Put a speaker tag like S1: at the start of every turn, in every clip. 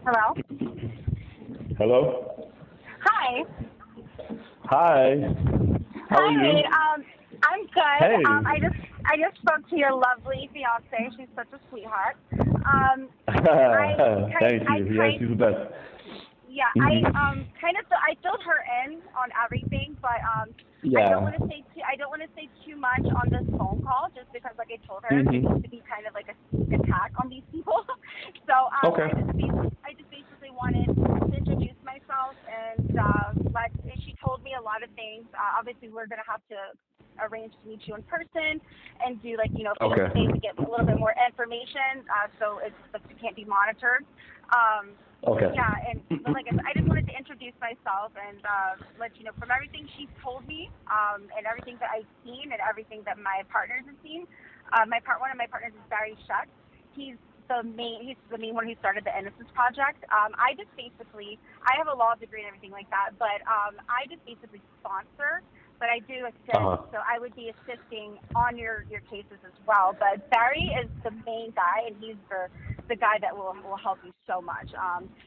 S1: Hello?
S2: Hello?
S1: Hi.
S2: Hi. How are you?
S1: I'm good.
S2: Hey.
S1: I just spoke to your lovely fiance. She's such a sweetheart.
S2: Thank you. Yes, she's the best.
S1: Yeah, I filled her in on everything, but
S2: Yeah.
S1: I don't want to say too much on this phone call, just because, like I told her, it
S2: Mhm.
S1: needs to be kind of like a sneak attack on these people. So
S2: Okay.
S1: I just basically wanted to introduce myself, and she told me a lot of things. Obviously, we're gonna have to arrange to meet you in person and do, like, face to
S2: Okay.
S1: face to get a little bit more information, so it can't be monitored.
S2: Okay.
S1: Yeah, but like I just wanted to introduce myself and let you know from everything she's told me, and everything that I've seen and everything that my partners have seen. One of my partners is Barry Shutt. He's the main one who started the Innocence Project. I have a law degree and everything like that, but I just basically sponsor, but I do assist. So I would be assisting on your cases as well. But Barry is the main guy, and he's the guy that will help you so much.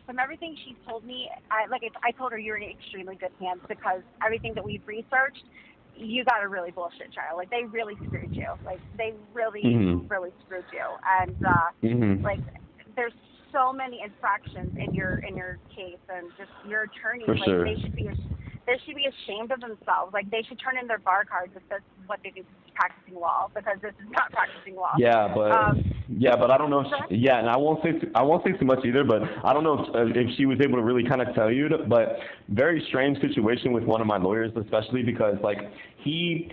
S1: From everything she's told me, I told her, you're in extremely good hands, because everything that we've researched, you got a really bullshit trial. Like, they really screwed you. Like, they really, really screwed you. And like, there's so many infractions in your case, and just your attorneys,
S2: For sure.
S1: they should be ashamed of themselves. Like, they should turn in their bar cards if that's what they do, practicing law, because this is not practicing law.
S2: Yeah, but I don't know. And I won't say too much either. But I don't know if she was able to really kind of tell you. But very strange situation with one of my lawyers, especially because, like, his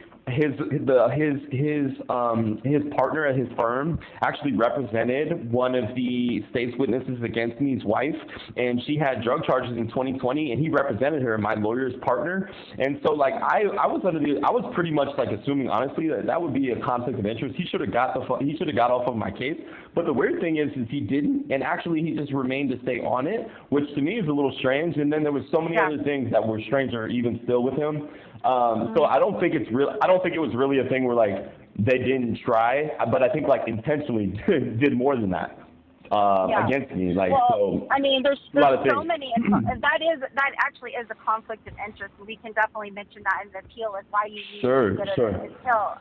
S2: partner at his firm actually represented one of the state's witnesses against me's wife, and she had drug charges in 2020, and he represented her, my lawyer's partner. And so, like, I was pretty much, like, assuming honestly that would be a conflict of interest. He should have got off of my case. But the weird thing is he didn't, and actually he just remained to stay on it, which to me is a little strange. And then there was so many other things that were stranger even still with him. So I don't think it was really a thing where, like, they didn't try, but I think, like, intentionally did more than that against me. Like, so
S1: I mean, there's so many, and that actually is a conflict of interest. We can definitely mention that in the appeal, is why you need to get it in the appeal.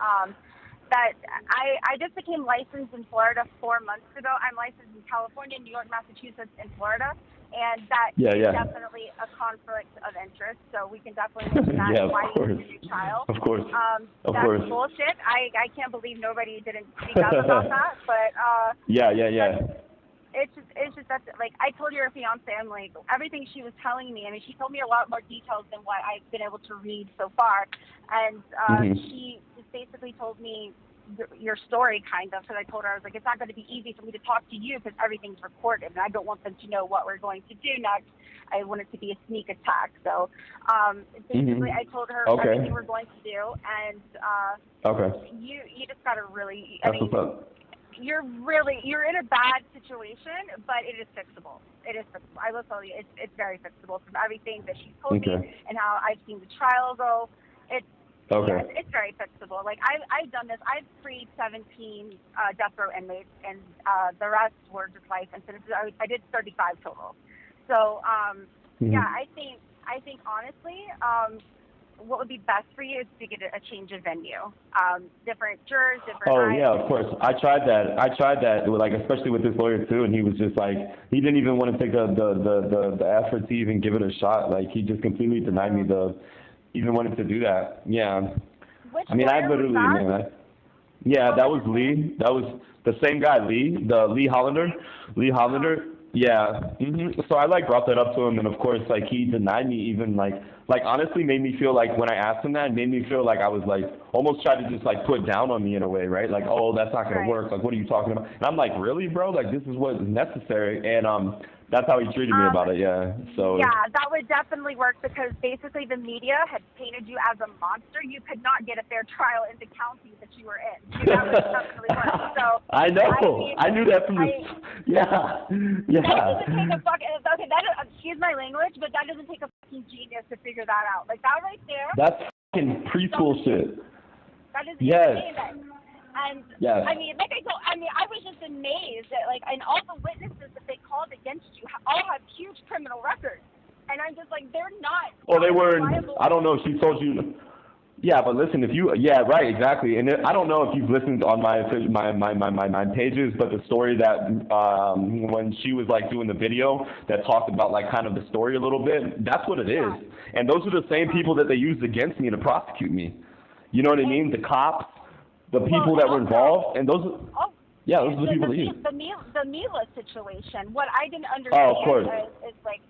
S1: That I just became licensed in Florida 4 months ago. I'm licensed in California, New York, Massachusetts, and Florida, and that is definitely a conflict of interest. So we can definitely mention that. Why you need a new trial?
S2: Of course.
S1: That's bullshit. I can't believe nobody didn't speak up about that. But It's just that, like, I told your fiance, I'm like, everything she was telling me. I mean, she told me a lot more details than what I've been able to read so far, and she just basically told me your story, kind of, because I told her, I was like, it's not going to be easy for me to talk to you because everything's recorded, and I don't want them to know what we're going to do next. I want it to be a sneak attack. So basically, I told her everything we're going to do, and you just got to really, you're in a bad situation, but it is fixable. It is fixable. I will tell you, it's very fixable from everything that she's told me and how I've seen the trial go. It's very fixable. Like, I've done this. I've freed 17 death row inmates, and the rest were just life sentences. I did 35 total. So I think honestly, what would be best for you is to get a change of venue, different jurors, different.
S2: Oh yeah, of course. I tried that, like, especially with this lawyer too, and he was just like, he didn't even want to take the effort to even give it a shot. Like, he just completely denied me even wanted to do that. Yeah.
S1: Which
S2: I mean, I literally,
S1: was that?
S2: That was Lee. That was the same guy, Lee Hollander. Lee Hollander. Yeah. So I, like, brought that up to him, and of course, like, he denied me even, like honestly made me feel like, when I asked him that, it made me feel like I was, like, almost tried to just, like, put down on me in a way, right? Like, oh, that's not gonna work. Like, what are you talking about? And I'm like, really, bro? Like, this is what is necessary. And that's how he treated me about it. Yeah. So.
S1: Yeah, that would definitely work, because basically the media had painted you as a monster. You could not get a fair trial in the county that you were in. That would definitely work. So
S2: I know. I knew that from the. Yeah.
S1: That doesn't take a fucking. Okay, excuse my language, but that doesn't take a fucking genius to figure that out. Like, that right there.
S2: That's fucking preschool shit.
S1: That is insane. And I mean, I was just amazed that, like, and all the witnesses that they called against you all have I'm just like, they're not.
S2: Well, they were.
S1: Reliable.
S2: I don't know if she told you. Yeah, but listen, if you, yeah, right, exactly. And I don't know if you've listened on my pages, but the story that when she was like doing the video that talked about like kind of the story a little bit, that's what it is. And those are the same people that they used against me to prosecute me. You know what I mean? The cops, the people that were involved, and those. Yeah, those are the people that used.
S1: The Mila situation. What I didn't understand is like.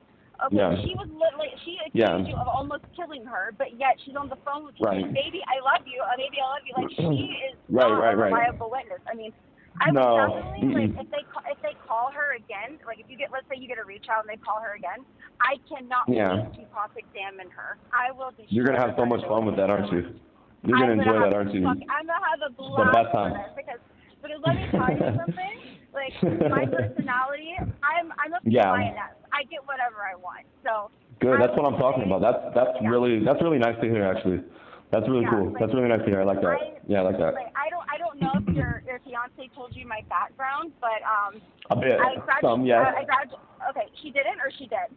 S1: Okay, she was literally, she accused you of almost killing her, but yet she's on the phone with you.
S2: Right.
S1: Baby, I love you. Baby, I love you. Like, she is not a reliable witness. I mean, I would definitely, like, if they call her again, like, if you get, let's say you get a reach out and they call her again, I cannot wait to cross-examine her. I will be.
S2: You're going to have so much fun with that, aren't you? You're going to enjoy that, aren't you?
S1: I'm going to have a blast with it, because let me tell you something. Like, my personality, I'm a lioness. I get whatever I want. So
S2: good. That's what I'm talking about. That's really nice to hear. Actually, that's really cool. Like, that's really nice to hear. I like that. I like that.
S1: Like, I don't know if your fiance told you my background, but
S2: a bit. Some, yes.
S1: Okay, she didn't, or she did.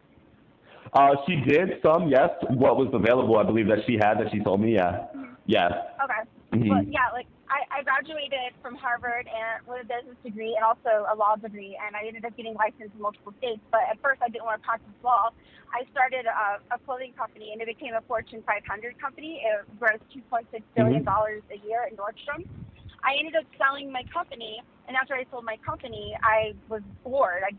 S2: She did some, yes. What was available, I believe that she had, that she told me, yeah. Yes.
S1: Okay. Well, yeah, like I graduated from Harvard and with a business degree and also a law degree, and I ended up getting licensed in multiple states. But at first, I didn't want to practice law. I started a clothing company, and it became a Fortune 500 company. It grossed $2.6 billion a year in Nordstrom. I ended up selling my company, and after I sold my company, I was bored. I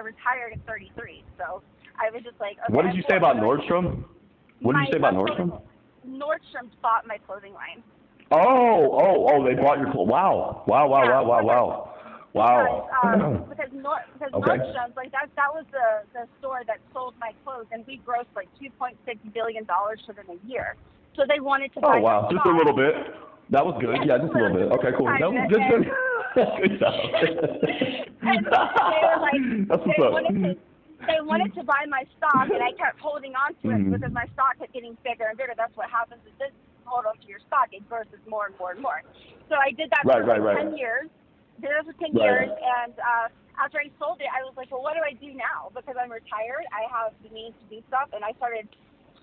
S1: retired at 33, so I was just like, okay.
S2: What did you say about Nordstrom? What did you say about Nordstrom?
S1: Nordstrom bought my clothing line.
S2: Oh, they bought your clothes. Wow.
S1: Because Nordstrom's, like, that was the store that sold my clothes, and we grossed like $2.6 billion for them a year. So they wanted to buy.
S2: Oh, wow. Just a little bit. That was good. Yeah, just a little bit. Okay, cool. That was good. Good job.
S1: And they were like,
S2: that's what's up.
S1: They wanted to buy my stock, and I kept holding on to it because my stock kept getting bigger and bigger. That's what happens with this. Hold on to your stock, it grows more and more and more. So I did that for 10 years. Did it for 10 years, and after I sold it, I was like, well, what do I do now? Because I'm retired, I have the means to do stuff, and I started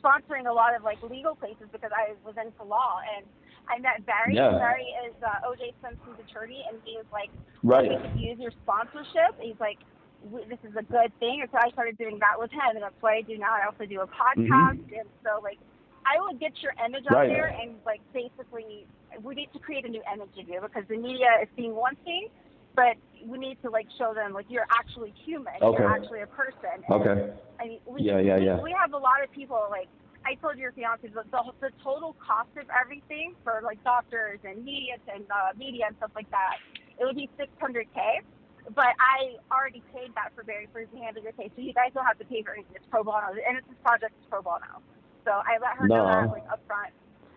S1: sponsoring a lot of like legal cases because I was into law, and I met Barry.
S2: Yeah.
S1: Barry is O.J. Simpson's attorney, and he was like,
S2: we
S1: could use your sponsorship. He's like, this is a good thing, and so I started doing that with him, and that's what I do now. I also do a podcast, and so like, I will get your image out there, and like basically, we need to create a new image of you because the media is seeing one thing, but we need to like show them like you're actually human, you're actually a person. And, I mean, we have a lot of people like I told your fiance the total cost of everything for like doctors and media and stuff like that, it would be $600K. But I already paid that for Barry for his handle your case, so you guys don't have to pay for anything. It's pro bono, and this project is pro bono. So I let her know that like up front.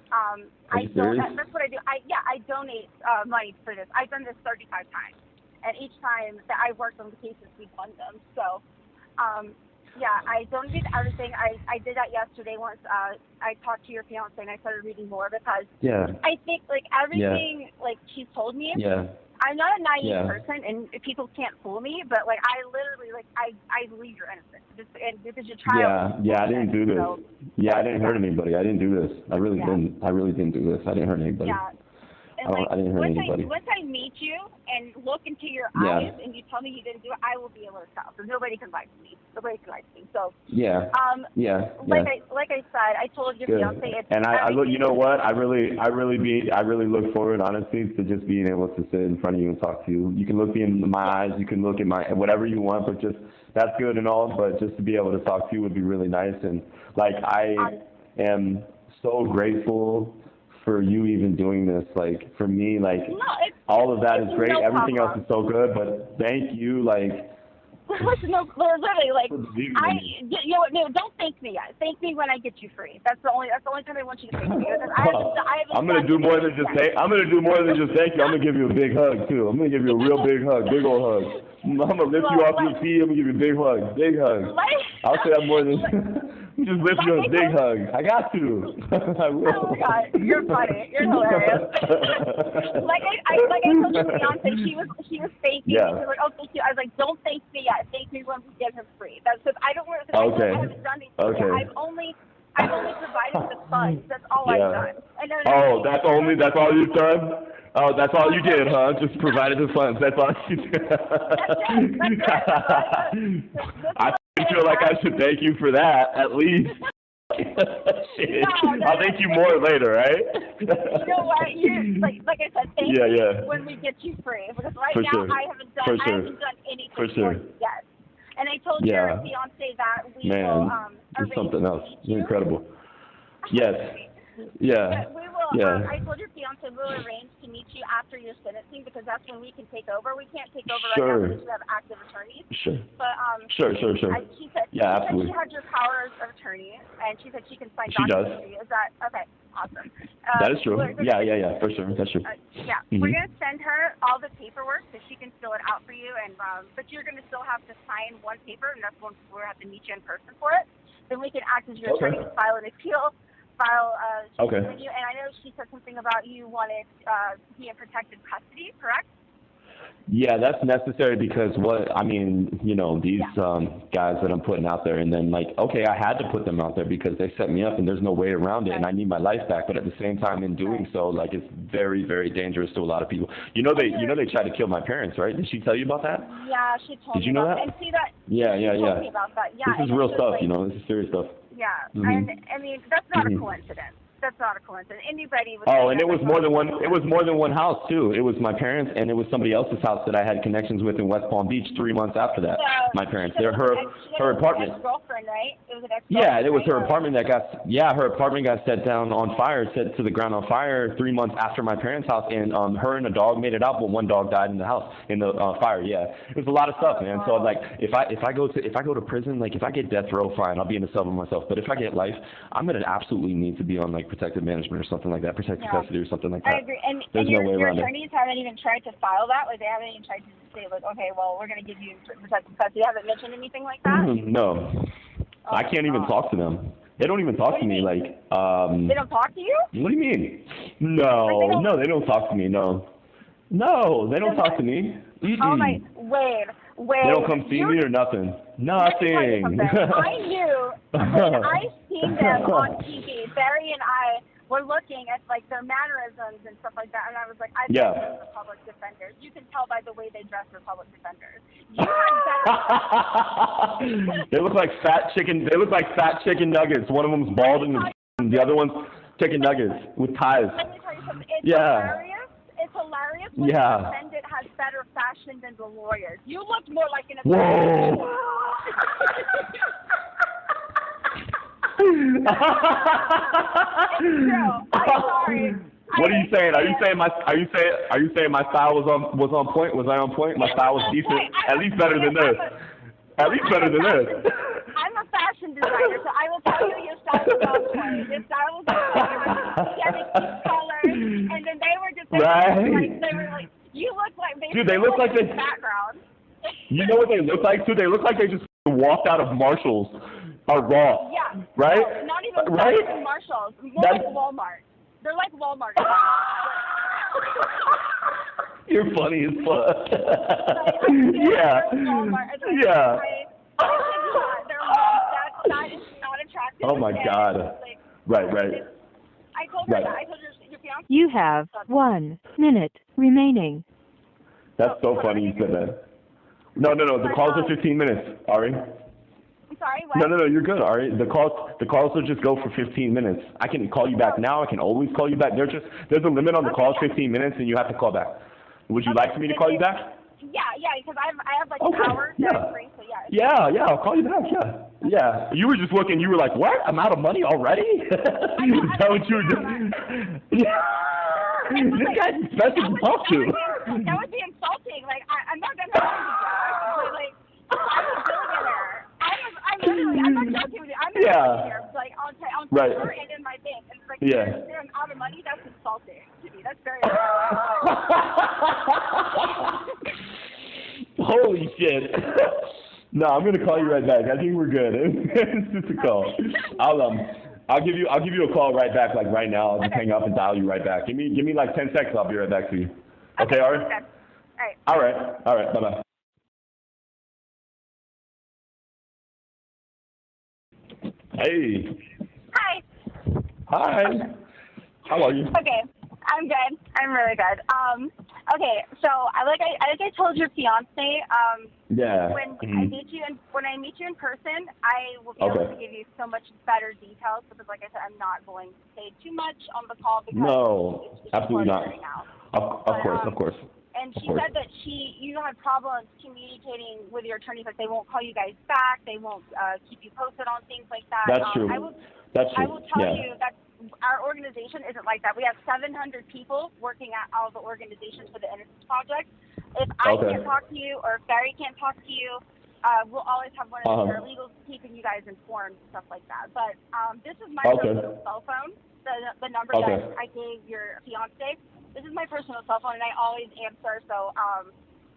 S1: That's what I do. I donate money for this. I've done this 35 times, and each time that I worked on the cases, we fund them. So, I donated everything. I did that yesterday once I talked to your fiance and I started reading more because I think like everything like she's told me. I'm not a naive person, and people can't fool me. But like I literally like I believe you're innocent. Because your trial.
S2: I didn't do this. So, I didn't hurt anybody. I didn't do this. I really didn't. I really didn't do this. I didn't hurt anybody.
S1: Yeah. And
S2: I didn't hurt anybody.
S1: Once I meet you and look into your eyes and you tell me you didn't do it, I will be able to tell. So nobody can lie to me. Nobody can lie to me. So like I said, I told your fiance it's.
S2: And I look. You know what? I really look forward, honestly, to just being able to sit in front of you and talk to you. You can look me in my eyes. You can look at my whatever you want, but just that's good and all. But just to be able to talk to you would be really nice. And like I am so grateful for you even doing this. Like for me, like all of that is great. Everything else is so good, but thank you, like.
S1: Literally, like don't thank me yet. Thank me when I get you free. That's the only time I want you to thank me.
S2: I'm gonna do more than just thank. I'm gonna do more than just thank you. I'm gonna give you a big hug too. I'm gonna give you a real big hug, big old hug. I'm gonna lift you off your feet. I'm gonna give you a big hug, big hug. I'll say that more than. Just lift you a big hug. I got to. I will.
S1: Oh my God, you're funny. You're hilarious. like I told your fiance, she was thanking me. She was like, oh, thank you. I was like, don't thank me yet. Thank me when we get him free. That's because I don't work.
S2: Okay.
S1: I haven't done anything yet. I've only provided the funds. That's all I've done.
S2: That's all you've done? Oh, that's all you did, huh? Just provided the funds. That's all you did. I feel like I should thank you for that, at least. Shit. I'll thank you more later, right?
S1: You know what? Like I said, thank you when we get you free. Because right now I haven't done anything for you yet. And I told your fiance that we will arrange
S2: something else.
S1: You're
S2: incredible. Yes. Yeah.
S1: We will. I told your fiance we'll arrange to meet you after your sentencing because that's when we can take over. We can't take over right now because we have active attorneys.
S2: Sure.
S1: But
S2: Sure.
S1: She said
S2: absolutely.
S1: she had your powers of attorney, and she said she can sign
S2: She
S1: documents
S2: does.
S1: for you. Is that okay? Awesome.
S2: That is true. Yeah, for sure. That's true.
S1: We're gonna send her all the paperwork so she can fill it out for you, and but you're gonna still have to sign one paper, and that's when we'll have to meet you in person for it. Then we can act as your attorney, file an appeal. You, and I know she said something about you wanted to be in protected custody, correct?
S2: Yeah, that's necessary because these guys that I'm putting out there, and then I had to put them out there because they set me up, and there's no way around it, and I need my life back. But at the same time, in doing so, it's very, very dangerous to a lot of people. They tried to kill my parents, right? Did she tell you about that?
S1: Yeah, she told me.
S2: Did you know that?
S1: And see that?
S2: Yeah.
S1: Told me about that. Yeah.
S2: This is real stuff, this is serious stuff.
S1: Yeah, and I mean that's not a coincidence. That's not a coincidence. Anybody would.
S2: Oh, and it was more than one. It was more than one house too. It was my parents, and it was somebody else's house that I had connections with in West Palm Beach 3 months after that. My parents. They're her apartment.
S1: Ex-girlfriend, right? It was an ex-girlfriend.
S2: Yeah, it was her apartment that got. Yeah, her apartment got set to the ground on fire 3 months after my parents' house, and her and a dog made it out, but one dog died in the house in the fire. Yeah, it was a lot of stuff, man. So if I go to prison, if I get death row, fine, I'll be in the cell by myself. But if I get life, I'm gonna absolutely need to be on protected management or something like that, protected custody or something like that.
S1: I agree. And
S2: there's no way around it.
S1: Your attorneys haven't even tried to file that. They haven't even tried to say okay, well, we're gonna give you protected custody. They haven't mentioned anything like that.
S2: No, I can't even talk to them. They don't even talk to me.
S1: They don't talk to you?
S2: What do you mean? No, they don't talk to me. No, they don't talk to me.
S1: Oh my, wait.
S2: They don't come see me or nothing. Nothing.
S1: I knew when I seen them on TV. Barry and I were looking at their mannerisms and stuff like that, and I was like, I bet they're the public defenders. You can tell by the way they dress for public defenders.
S2: They look like fat chicken. They look like fat chicken nuggets. One of them's bald and the other one's chicken nuggets with ties.
S1: Let me tell you something. It's hilarious. It's hilarious when the defendant has better fashion than the lawyers. You look more like an attorney.
S2: Whoa.
S1: It's true. I'm sorry.
S2: What are you saying? Are you saying my style was on point? Was I on point? My style was decent. At least better than this. At least better than this.
S1: I'm a fashion designer, so I will tell you your style was on point. Your style was on point. You had the colors, and then they were just you look like
S2: dude, they look like they
S1: background.
S2: You know what they look like too? They look like they just walked out of Marshall's or Ross.
S1: Yeah.
S2: Right?
S1: No, not even Marshall's. More like Walmart. They're like Walmart.
S2: You're funny as fuck.
S1: Yeah. That is not attractive.
S2: Oh my God. Right.
S1: I told her that. I told your fiance.
S3: You have 1 minute remaining.
S2: That's so funny you said that. No. The calls are 15 minutes, Ari.
S1: I'm sorry, what?
S2: No, you're good, Ari. The calls will just go for 15 minutes. I can call you back now. I can always call you back. There's a limit on the calls, 15 minutes, and you have to call back. Would you like for me to call you back?
S1: Yeah, because I have an hour free, so
S2: Yeah, I'll call you back, Yeah. You were just looking, you were like, what? I'm out of money already? Is that what you were doing? This guy's expensive to talk to.
S1: That would be insulting. I'm not going to hold you, I'm a billionaire. I'm not joking with you. I'm a billionaire. On paper and in my bank. And I'm out of money. That's insulting to me. That's very
S2: Holy shit. No, I'm gonna call you right back. I think we're good. It's just a call. I'll give you a call right back, like right now. I'll just hang up and dial you right back. Give me like 10 seconds. I'll be right back to you. Okay, Ari?
S1: Okay.
S2: All right. Bye bye. Hey.
S1: Hi.
S2: Hi. How are you?
S1: Okay. I'm good. I'm really good. Okay. So like I told your fiance,
S2: Yeah.
S1: when I meet you in person, I will be able to give you so much better details because, like I said, I'm not going to say too much on the call because it's
S2: absolutely not.
S1: right now.
S2: Of course.
S1: And she said that you have problems communicating with your attorneys, like they won't call you guys back, they won't keep you posted on things like that.
S2: That's true.
S1: I will tell you that our organization isn't like that. We have 700 people working at all the organizations for the Innocence Project. If I can't talk to you or if Barry can't talk to you, we'll always have one of the paralegals keeping you guys informed and stuff like that. But this is my personal cell phone, the number that I gave your fiance. This is my personal cell phone, and I always answer. So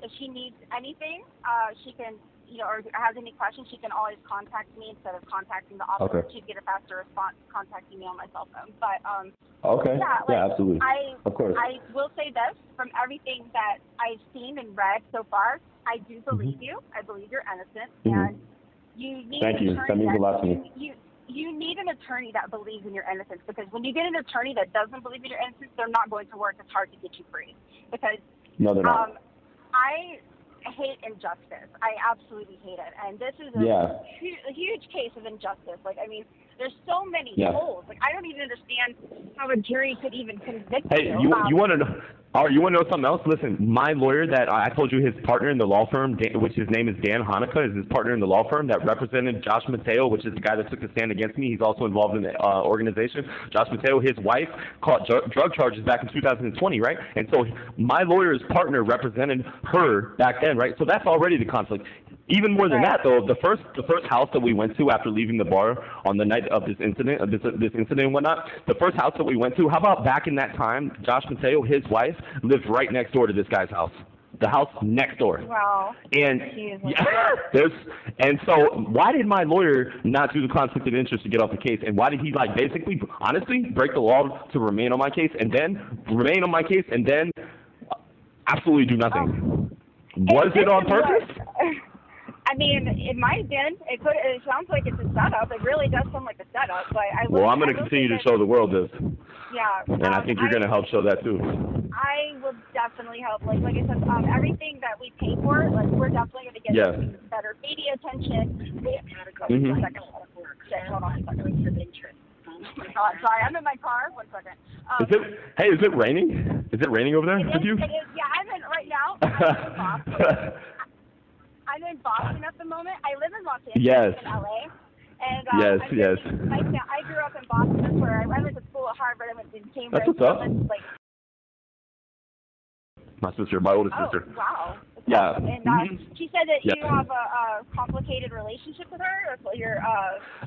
S1: if she needs anything, she can, or has any questions, she can always contact me instead of contacting the office. She'd get a faster response contacting me on my cell phone. But
S2: absolutely. Of course.
S1: I will say this: from everything that I've seen and read so far, I do believe you. I believe you're innocent, and you need. Thank you. That means a lot to me. You need an attorney that believes in your innocence, because when you get an attorney that doesn't believe in your innocence, they're not going to work as hard to get you free. Because
S2: no, they're not.
S1: I hate injustice. I absolutely hate it. And this is a huge case of injustice. Like, I mean, there's so many holes. Like, I don't even understand how a jury could even convict you.
S2: Hey, you want to know? You want to know something else? Listen, my lawyer that I told you, his partner in the law firm, which his name is Dan Hanukkah, is his partner in the law firm that represented Josh Mateo, which is the guy that took the stand against me. He's also involved in the organization. Josh Mateo, his wife, caught drug charges back in 2020, right? And so my lawyer's partner represented her back then, right? So that's already the conflict. Even more than that, though, the first house that we went to after leaving the bar on the night of this incident, and whatnot, the first house that we went to, how about back in that time, Josh Mateo, his wife, lived right next door to this guy's house. The house next door.
S1: Wow.
S2: And and so why did my lawyer not do the conflict of interest to get off the case? And why did he basically, honestly, break the law to remain on my case and then absolutely do nothing? Was it on purpose?
S1: I mean, it might have been. It sounds like it's a setup. It really does sound like a setup. But I'm
S2: going to continue to show the world this.
S1: Yeah.
S2: And I think you're going to help show that too.
S1: I will definitely help. Like I said, everything that we pay for, we're definitely going to get better media attention. Hold on a second. Sorry, I'm in my car. 1 second.
S2: Is it raining? Is it raining over there with you?
S1: It is. Yeah, I'm in right now. I'm in Boston at the moment. I live in Los Angeles, in LA. And I grew up in Boston. That's where I went to school at Harvard. I went to Cambridge.
S2: That's what's up. My sister, my oldest sister.
S1: Oh, wow.
S2: Yeah.
S1: And she said that you have a complicated relationship with her, or your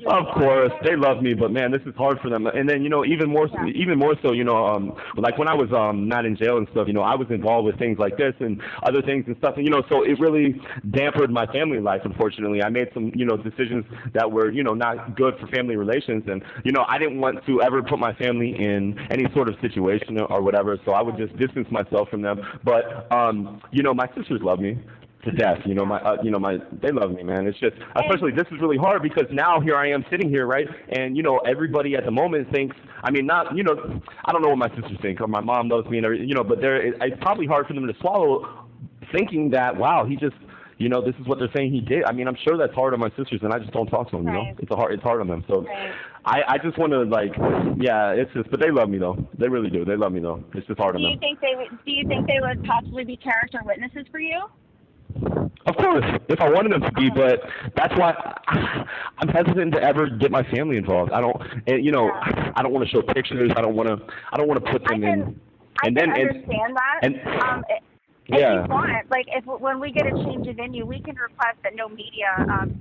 S2: of course, they love me, but man, this is hard for them. And then even more so, like when I was not in jail and stuff, I was involved with things like this and other things and stuff, and so it really dampened my family life. Unfortunately, I made some decisions that were not good for family relations, and I didn't want to ever put my family in any sort of situation or whatever, so I would just distance myself from them. But my sisters love me to death. They love me, man. It's just, especially this is really hard because now here I am sitting here, right? And everybody at the moment thinks, I don't know what my sisters think, or my mom loves me and everything, but it's probably hard for them to swallow, thinking that, wow, he just, this is what they're saying he did. I mean, I'm sure that's hard on my sisters, and I just don't talk to them. It's hard on them. So I just want to it's just, but they love me though. They really do. They love me though. It's just hard on them.
S1: Do you think they would possibly be character witnesses for you?
S2: Of course, if I wanted them to be, but that's why I'm hesitant to ever get my family involved. I don't want to show pictures. I don't want to put them in.
S1: I can understand that. If you want, when we get a change of venue, we can request that no media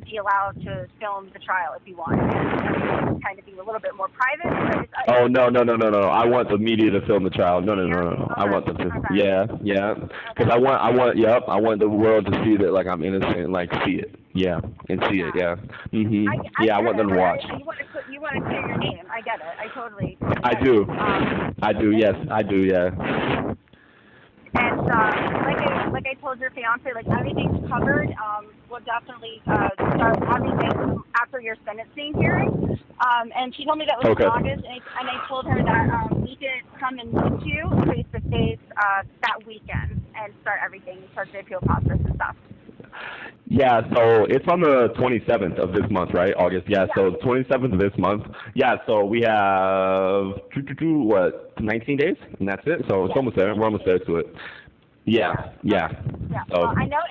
S1: be allowed to film the trial if you want. And kind of be a little bit more private.
S2: Oh, no. I want the media to film the trial. No. I want them to. Okay. Yeah. Because I want the world to see that, I'm innocent, see it.
S4: Yeah, and see it. Yeah.
S1: I
S4: I want them to watch.
S1: You want to clear your name. I get it. I totally.
S4: I do. I do. Yes, I do. Yeah.
S1: And like I told your fiance, like everything's covered. We'll definitely start everything after your sentencing hearing. And she told me that was in August, and I told her that we could come and meet you face to face that weekend and start everything, start the appeal process and stuff.
S4: Yeah, so it's on the 27th of this month, right? August. Yeah, so 27th of this month. Yeah, so we have, what, 19 days? And that's it? So it's almost there. We're almost there to it. Yeah. So,
S1: well, I know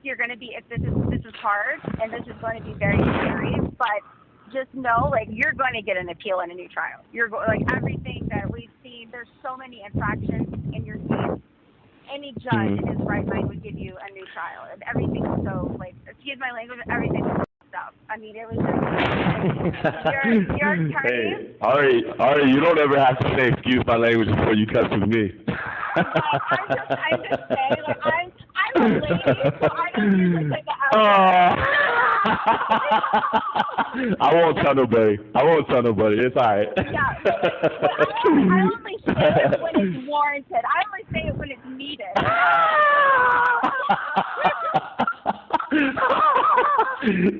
S1: you're going to be, this is hard, and this is going to be very scary, but just know, like, you're going to get an appeal and a new trial. Like, everything that we've seen, there's so many infractions in your case. Any judge in his right mind would give you a new trial. And everything was so, like, excuse my language, everything was up. I mean, it was just, your attorney.
S4: Hey, Ari, you don't ever have to say excuse my language before you cuss with me.
S1: I'm just saying, like, I'm a lady, so I don't usually take the out.
S4: I won't tell nobody. It's all right.
S1: Yeah, but I only say it when it's warranted. I only say it when it's needed.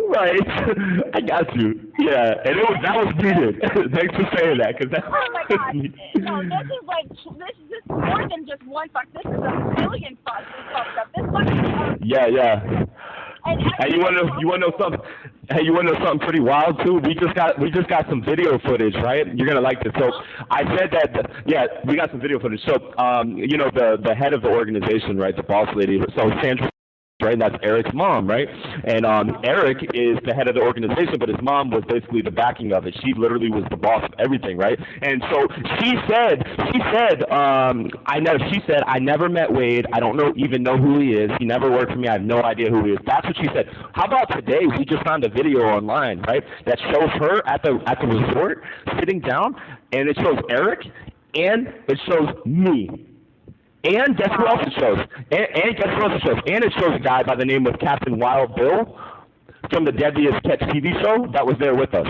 S4: Right. I got you. Yeah, and that was needed. Thanks for saying that, because that.
S1: Oh my God! No, this is more than just one fuck. This is a million fucks. This fuck is
S4: Yeah. Hey, you wanna know something? Hey, you wanna know something pretty wild too? We just got some video footage, right? You're gonna like this. So I said that. Yeah, we got some video footage. So you know, the head of the organization, right? The boss lady. So Sandra. Right, and that's Eric's mom, right? And Eric is the head of the organization, but his mom was basically the backing of it. She literally was the boss of everything, right? And so she said, I never met Wade. I don't even know who he is. He never worked for me. I have no idea who he is. That's what she said. How about today? We just found a video online, right, that shows her at the resort sitting down, and it shows Eric, and it shows me. And guess who else it shows? And guess who else it shows? And it shows a guy by the name of Captain Wild Bill from the Deadliest Catch TV show that was there with us.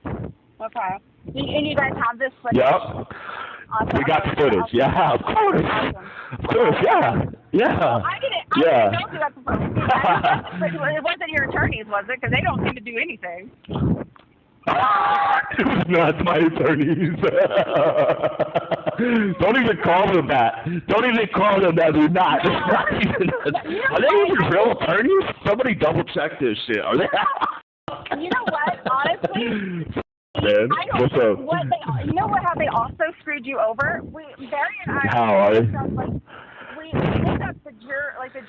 S1: Okay. And you guys have this footage?
S4: Yep.
S1: Awesome.
S4: We got the footage. Yeah, of course.
S1: Awesome.
S4: Of course, yeah.
S1: Well, I didn't know you got the footage. It wasn't your attorneys, was it? Because they don't seem to do anything.
S4: It was not my attorneys. Don't even call them that. They're not. Are they even real attorneys? Somebody double check this shit. Are they?
S1: You know what? Honestly,
S4: man, what's up?
S1: You know what? How they also screwed you over? Barry and I.
S4: How are they?
S1: We looked up the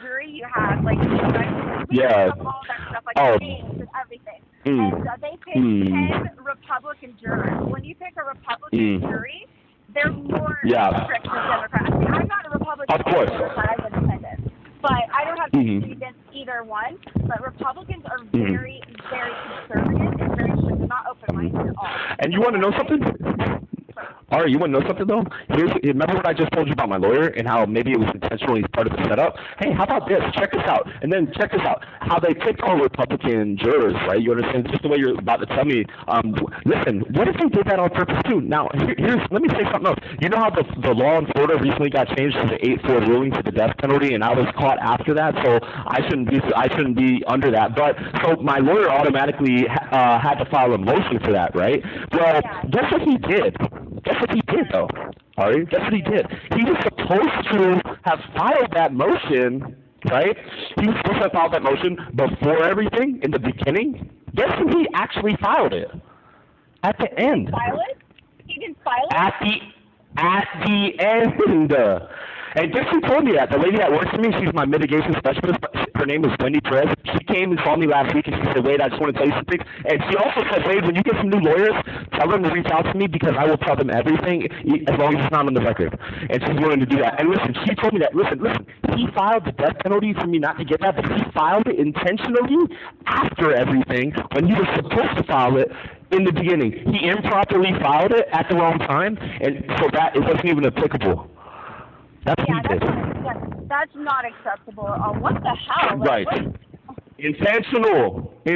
S1: jury you had, like, we
S4: yeah.
S1: looked up all that stuff, like names and everything. And they picked 10 Republican jurors. When you pick a Republican jury, they're more strict than Democrats. I'm not a Republican.
S4: Of course.
S1: I'm independent. But I don't have to against either one. But Republicans are very, very conservative and very strict. They're not open-minded at all.
S4: And you want to know something? All right, you want to know something, though? Remember what I just told you about my lawyer and how maybe it was intentionally part of the setup? Hey, how about this? Check this out. And then check this out. How they picked all Republican jurors, right? You understand? Just the way you're about to tell me. Listen, what if they did that on purpose, too? Now, let me say something else. You know how the law in Florida recently got changed from the 8-4 ruling to the death penalty, and I was caught after that, so I shouldn't be under that. But so my lawyer automatically had to file a motion for that, right? Well, guess what he did? Guess what he did, though, Ari? Guess what he did? He was supposed to have filed that motion, right? He was supposed to have filed that motion before everything, in the beginning. Guess when he actually filed it? At the end.
S1: He didn't file it?
S4: At the end. And guess who told me that? The lady that works for me, she's my mitigation specialist. Her name is Wendy Perez. She came and saw me last week, and she said, Wade, I just want to tell you something. And she also said, Wade, when you get some new lawyers, tell them to reach out to me because I will tell them everything as long as it's not on the record. And she's willing to do that. And listen, she told me that, listen, he filed the death penalty for me not to get that, but he filed it intentionally after everything when he was supposed to file it in the beginning. He improperly filed it at the wrong time, and so that it wasn't even applicable. That's what he did.
S1: That's not acceptable at all. What the hell?
S4: Right. Intentional.
S1: Yeah,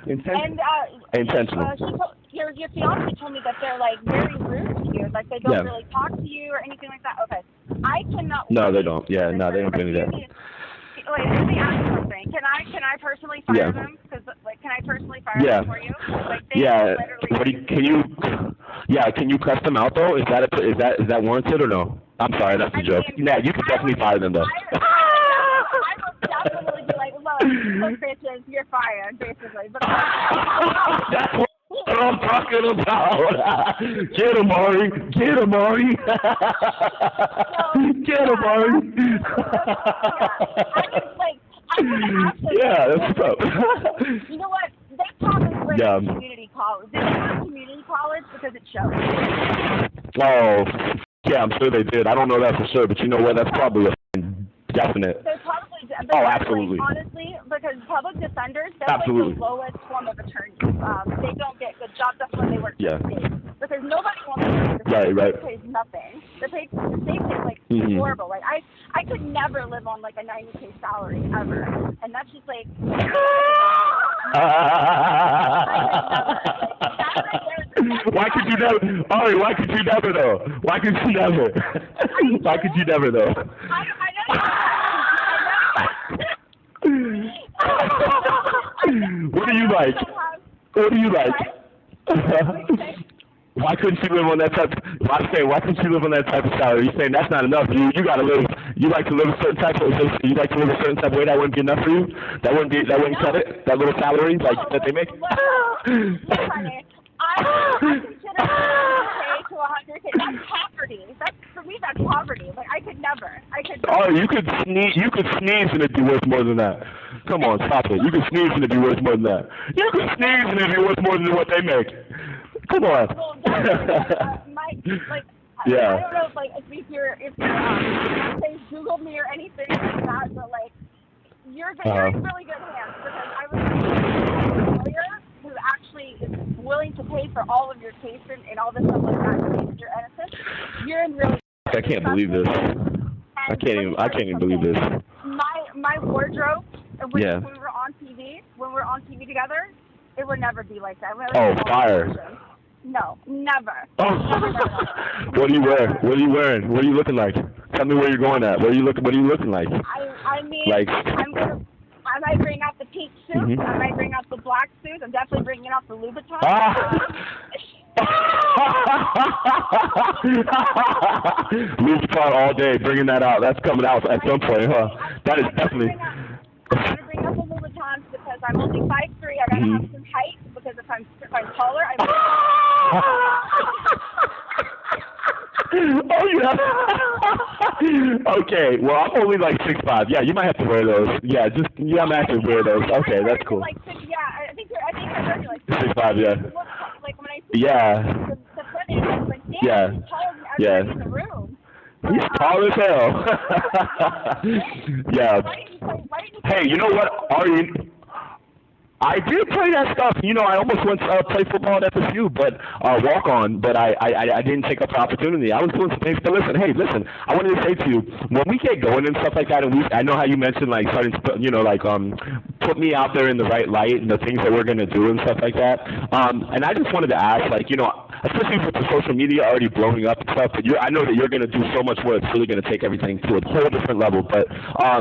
S4: Intentional.
S1: Your fiance told me that they're like very rude to you, like they don't really talk to you or anything like that. Okay, I cannot.
S4: No, they don't. Yeah, no, they don't do any of that.
S1: Wait, let me ask you something. Can I personally fire them? Because can I personally fire them for you? Like they literally.
S4: Can you cuss them out though? Is that warranted or no? I'm sorry, that's a joke. Yeah, you can definitely fire them though.
S1: I would definitely be like, look, bitches, you're fired, basically. But
S4: that's what I'm talking about. Get him, Ari. Get him, Ari. Get him, Ari. Yeah, that's what's up.
S1: You know what? They probably went to community college. They went to community college because it shows.
S4: Oh, yeah, I'm sure they did. I don't know that for sure, but you know what? That's probably a definite.
S1: They probably
S4: absolutely.
S1: Like, honestly, because public defenders, they're like the lowest form of attorneys. They don't get good jobs. That's when they work for the state. Because nobody wants to work for the state. Right. It pays nothing. The state pays like horrible. Like I could never live on like a $90K salary ever, and that's just like.
S4: Why could you never? Ari, why could you never though? Why could you never? Why could you never though? What do you like? What do you like? Why couldn't you live on that type? Why couldn't you live on that type of salary? You're saying that's not enough. You gotta live. You like to live a certain type of. You like to live a certain type of way. That wouldn't be enough for you. That wouldn't cut it. That little salary that they make.
S1: I consider 100K to 100K. That's poverty. For me, that's poverty. Like I could never. Oh,
S4: you could sneeze and it'd be worth more than that. Come on, stop it. You could sneeze and it'd be worth more than that. You could sneeze and it'd be worth more than what they make. Come on.
S1: Well, I don't know if you're Google me or anything like that, but like you're in really good hands because I was a lawyer who actually is willing to pay for all of your cases and all this stuff like that because you're innocent. You're in really.
S4: I can't believe this. I can't even believe this.
S1: My wardrobe when we were on TV together, it would never be like that.
S4: Fire.
S1: No, never.
S4: Oh. What do you wear? What are you wearing? What are you looking like? Tell me where you're going at. What are you looking like?
S1: I mean, like, I might bring out the pink suit. I might bring out the black suit. I'm definitely bringing out the Louboutin.
S4: Louboutin all day, bringing that out. That's coming out at some point, huh? That is definitely.
S1: I'm going to bring up the Louboutins because I'm only 5'3". I got to have some height because if I'm taller, I'm.
S4: Oh, yeah. Okay, well, I'm only like 6'5". Yeah, you might have to wear those. Yeah, I might have to wear those. Okay, that's cool.
S1: I think I heard you like
S4: 6'5", yeah.
S1: Like when I see the front end, I was like, damn, he's taller than everybody in the room.
S4: He's tall as hell. Yeah. Hey, you know what, Ari? I did play that stuff. You know, I almost went to play football at FSU, but walk on. But I didn't take up the opportunity. I was doing some things. But listen. I wanted to say to you, when we get going and stuff like that, and I know how you mentioned like starting to, put me out there in the right light and the things that we're gonna do and stuff like that. And I just wanted to ask, especially with the social media already blowing up and stuff. But I know that you're gonna do so much more. It's really gonna take everything to a whole different level. But I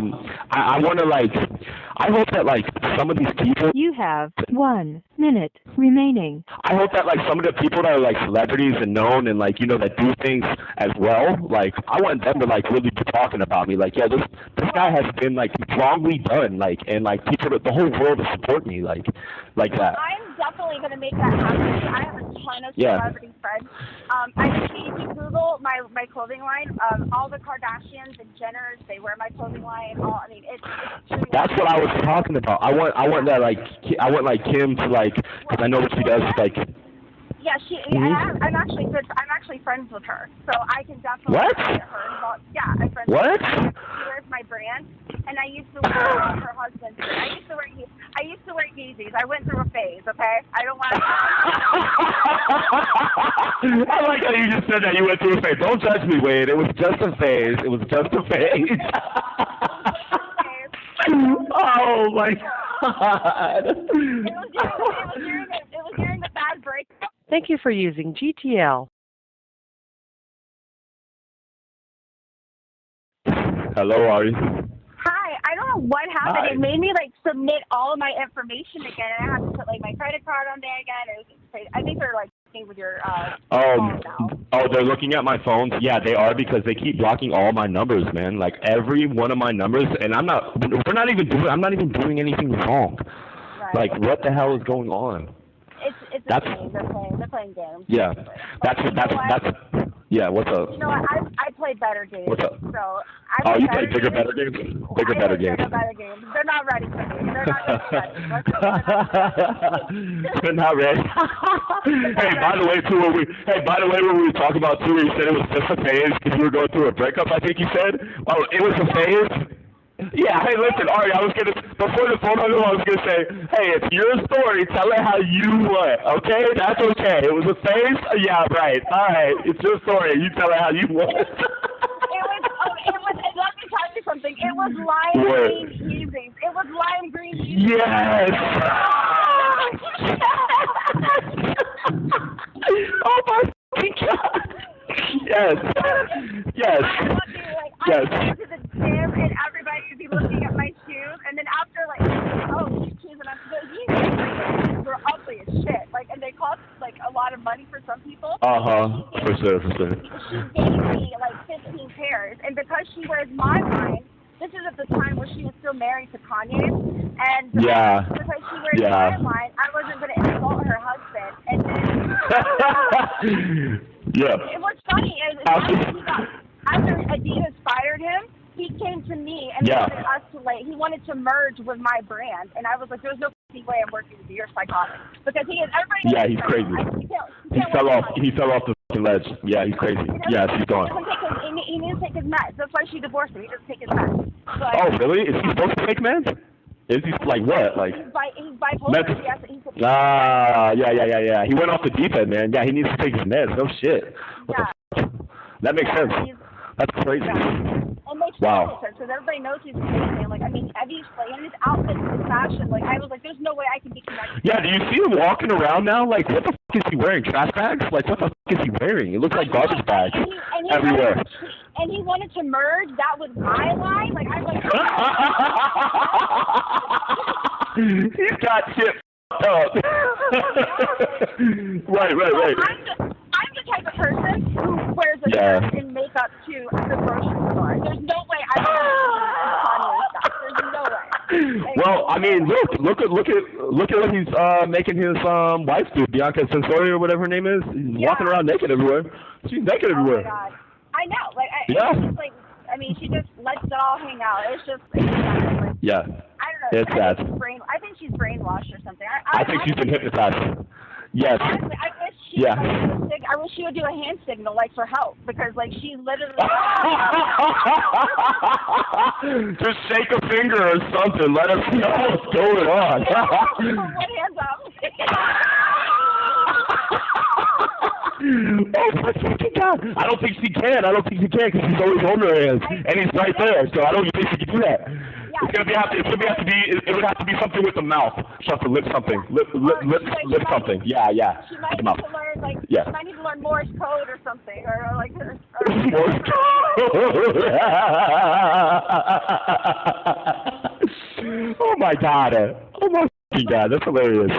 S4: want to I hope that some of these people.
S3: You have 1 minute remaining.
S4: I hope that some of the people that are celebrities and known and that do things as well, I want them to really be talking about me. This guy has been wrongly done, and people, the whole world to support me like that.
S1: I'm definitely gonna make that happen. I have a ton of celebrity friends. If you Google my clothing line, all the Kardashians and Jenners, they wear my clothing line. It's
S4: that's what I was talking about. I want that I want Kim to because I know what she does
S1: Yeah, I'm actually friends with her, so I can definitely get her involved. Yeah, I'm friends with her. She wears my brand, and I used to wear her husband's brand. I used to wear Yeezys. I went through a phase, okay? I don't want to.
S4: I like how you just said that you went through a phase. Don't judge me, Wade. It was just a phase. Oh my God.
S1: It was during the bad break.
S3: Thank you for using GTL.
S4: Hello, Ari.
S1: Hi, I don't know what happened.
S4: Hi.
S1: It made me like submit all of my information again, and I had to put like my credit card on there again. It was crazy. I think they're like fucking with your phone now.
S4: Oh, they're looking at my phones. Yeah, they are because they keep blocking all my numbers, man. Like every one of my numbers, and I'm not even doing anything wrong.
S1: Right.
S4: Like, what the hell is going on?
S1: It's a game. They're playing games.
S4: Yeah, that's yeah. What's up?
S1: You know what? I play better games.
S4: What's up?
S1: So
S4: Oh, you play bigger, better games? Bigger, better games.
S1: Better games. They're not ready for me. They're not ready.
S4: They're not ready. Hey, by the way, too, when we were talking about too, you said it was just a phase because you were going through a breakup. I think you said. Oh, it was a phase. Yeah, hey, listen, Ari, before the phone hung up, I was going to say, hey, it's your story, tell it how you want, okay? That's okay. It was a phase? Yeah, right. All right, it's your story, you tell it how you want.
S1: It was, let me tell you something, it was lime green Yeezys. It was lime green Yeezys.
S4: Yes! Oh, my fucking God! Yes. Yes. Yes.
S1: I went to the gym and everybody would be looking at my shoes, and then after like, oh, these shoes, and I'm like, these were ugly as shit. Like, and they cost like a lot of money for some people.
S4: For sure.
S1: She gave me like 15 pairs, and because she wears my line. This is at the time where she was still married to Kanye, and
S4: yeah.
S1: because she wears my line, I wasn't going to insult her husband, and then
S4: yeah.
S1: It was funny. After Adidas fired him, he came to me and wanted us to he wanted to merge with my brand, and I was like, "There's no way I'm working with you. You're psychotic." Because he is everybody.
S4: Yeah, he's crazy. He fell off the fucking ledge. Yeah, he's crazy. Yes, he's gone.
S1: He needs to take his meds. That's why she divorced him. He doesn't take his meds.
S4: Oh, really? Is he supposed to take meds? Is he like what? Like
S1: he's bipolar. Yes,
S4: yeah. He went off the deep end, man. Yeah, he needs to take his meds. No shit. That makes sense. That's crazy.
S1: And they wow. Because everybody knows he's amazing. Like, I mean, Eddie's in his outfit, his fashion. Like, I was like, there's no way I can be connected.
S4: Yeah, do you see him walking around now? Like, what the fuck is he wearing? Trash bags? Like, what the fuck is he wearing? It looks like garbage bags everywhere.
S1: And he wanted to merge that with my line. Like, I was like,
S4: he's got shit up. Right.
S1: I'm the type of person who wears a dress and makeup to the grocery store. There's no way I would Kanye stuff. There's no way. Like,
S4: well, I mean, look at what he's making his wife do, Bianca Sensori or whatever her name is. He's walking around naked everywhere. She's naked everywhere.
S1: Oh my God. I know. Like, it's just like, I mean, she just lets it all hang out. It's just, like,
S4: yeah.
S1: I don't know.
S4: It's sad.
S1: I think she's brainwashed or something.
S4: I think she's been hypnotized. Yes.
S1: Honestly, I wish she would do a hand signal, like, for help, because, like, she's literally...
S4: Just shake a finger or something. Let us know what's going on.
S1: Put one hand up.
S4: Oh, my fucking God. I don't think she can because she's always holding her hands. And he's right there, so I don't think she can do that. Yeah, it would have to be something with the mouth. She'll have to lip something. Lip something. Yeah.
S1: She might need to learn, she might need to learn Morse code or something, or
S4: Morse code. Oh my God. Oh my fucking God. That's hilarious.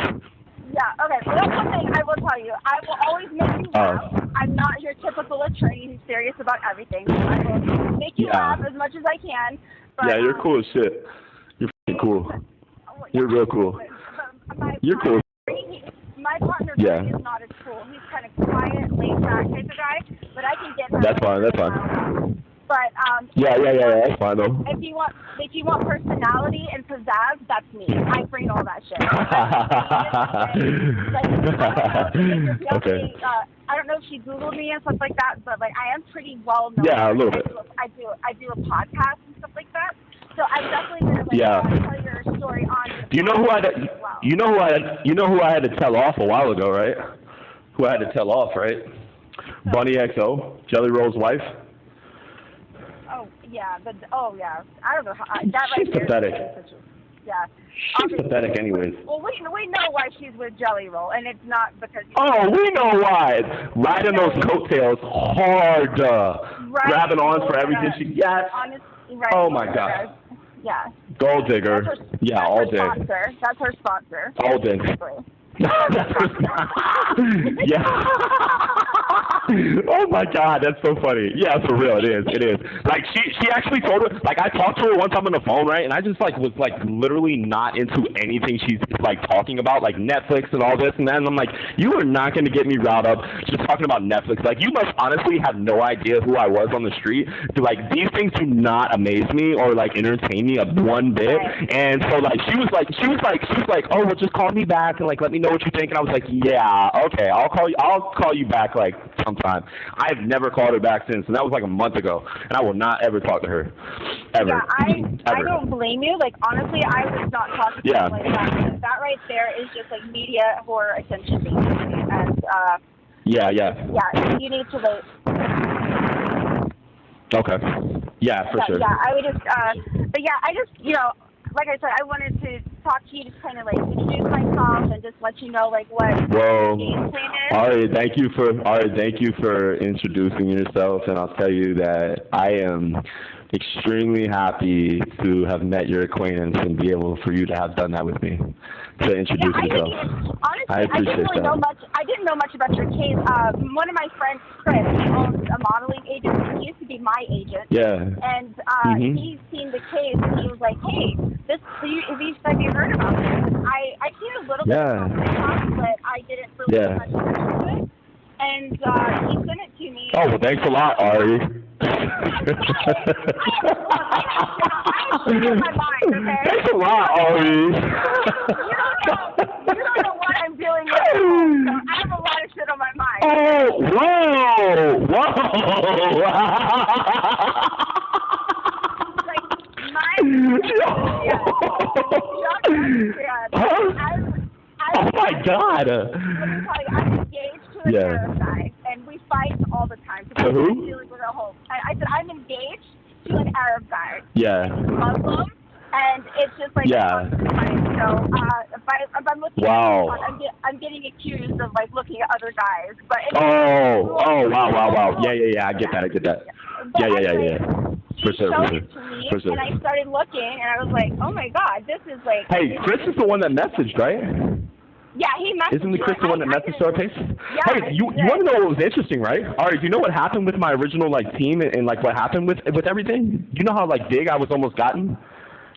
S1: Yeah, okay. Well, that's one thing I will tell you. I will always make you laugh. I'm not your typical attorney who's serious about everything. I will make you laugh as much as I can. But,
S4: yeah, you're cool as shit. You're f***ing cool. You're real cool. You're cool.
S1: My partner is not as cool. He's kind of quiet, laid-back type of guy, but I can get him.
S4: That's fine.
S1: But
S4: yeah, that's fine though.
S1: If you want personality and pizzazz, that's me. I bring all that shit.
S4: Okay.
S1: I don't know if she Googled me and stuff like that, but like I am pretty well known.
S4: Yeah, a little bit.
S1: I do a podcast and stuff like that. So I'm definitely gonna tell your story on.
S4: Do you know who you know who I had to tell off a while ago, right? Who I had to tell off, right? Bunny XO, Jelly Roll's wife.
S1: Oh, Yeah, oh yeah, I don't know how. That
S4: She's
S1: right
S4: pathetic.
S1: Yeah.
S4: She's pathetic anyways.
S1: Well, we know why she's with Jelly Roll, and it's not because.
S4: Oh, we know why. Riding those coattails hard, grabbing on for everything she gets.
S1: Right,
S4: oh my God.
S1: Yeah.
S4: Gold digger. Yeah, all day.
S1: That's her sponsor.
S4: All day. Yeah. Oh my God, that's so funny. Yeah, for real, it is. It is. Like she actually told her. Like I talked to her one time on the phone, right? And I just like was like literally not into anything she's like talking about, like Netflix and all this and that. And I'm like, you are not going to get me riled up just talking about Netflix. Like you must honestly have no idea who I was on the street. Like these things do not amaze me or like entertain me one bit. And so like she was like, oh well, just call me back and like let me know what you think. And I was like, yeah, okay, I'll call you back like sometime. I've never called her back since, and that was like a month ago. And I will not ever talk to her, ever.
S1: Yeah, I
S4: ever.
S1: don't blame you. Like honestly, I would not talk to her like that. That right there is just like media whore attention basically, and
S4: yeah,
S1: you need to wait.
S4: Okay. Yeah, for sure.
S1: Yeah, I would just, but yeah, I just, like I said, I wanted to talk to you, just kind of like introduce myself and just let you know like what the game plan is.
S4: Ari, thank you for introducing yourself, and I'll tell you that I am extremely happy to have met your acquaintance and be able for you to have done that with me, to introduce yourself.
S1: Honestly,
S4: I appreciate that.
S1: I didn't know much about your case. One of my friends, Chris, he owns a modeling agency. He used to be my agent.
S4: Yeah.
S1: And he's seen the case, and he was like, hey, have you heard about this? I seen a little bit about it, but I didn't really know much about it. And he sent it to me.
S4: Oh, well, thanks a lot, Ari.
S1: I have shit on my mind, okay?
S4: Thanks a lot, Ari.
S1: You don't know what I'm dealing with. So I have a lot of shit on my mind.
S4: Oh, whoa. Oh my God!
S1: Let me tell you, I'm engaged to an Arab guy, and we fight all the time.
S4: To who?
S1: I said I'm engaged to an Arab guy.
S4: Yeah.
S1: He's Muslim, and it's just like so if I'm looking at I'm getting accused of like looking at other guys. But wow. Yeah. I get that. Yeah. For sure. And I started looking, and I was like, oh my God, this is like.
S4: Hey, Chris is the one that messaged, right?
S1: Yeah, he messaged.
S4: Isn't Chris the one that messaged our page?
S1: Yeah.
S4: Hey, you want to know what was interesting, right? All right, do you know what happened with my original like team and like what happened with everything? You know how like big I was almost gotten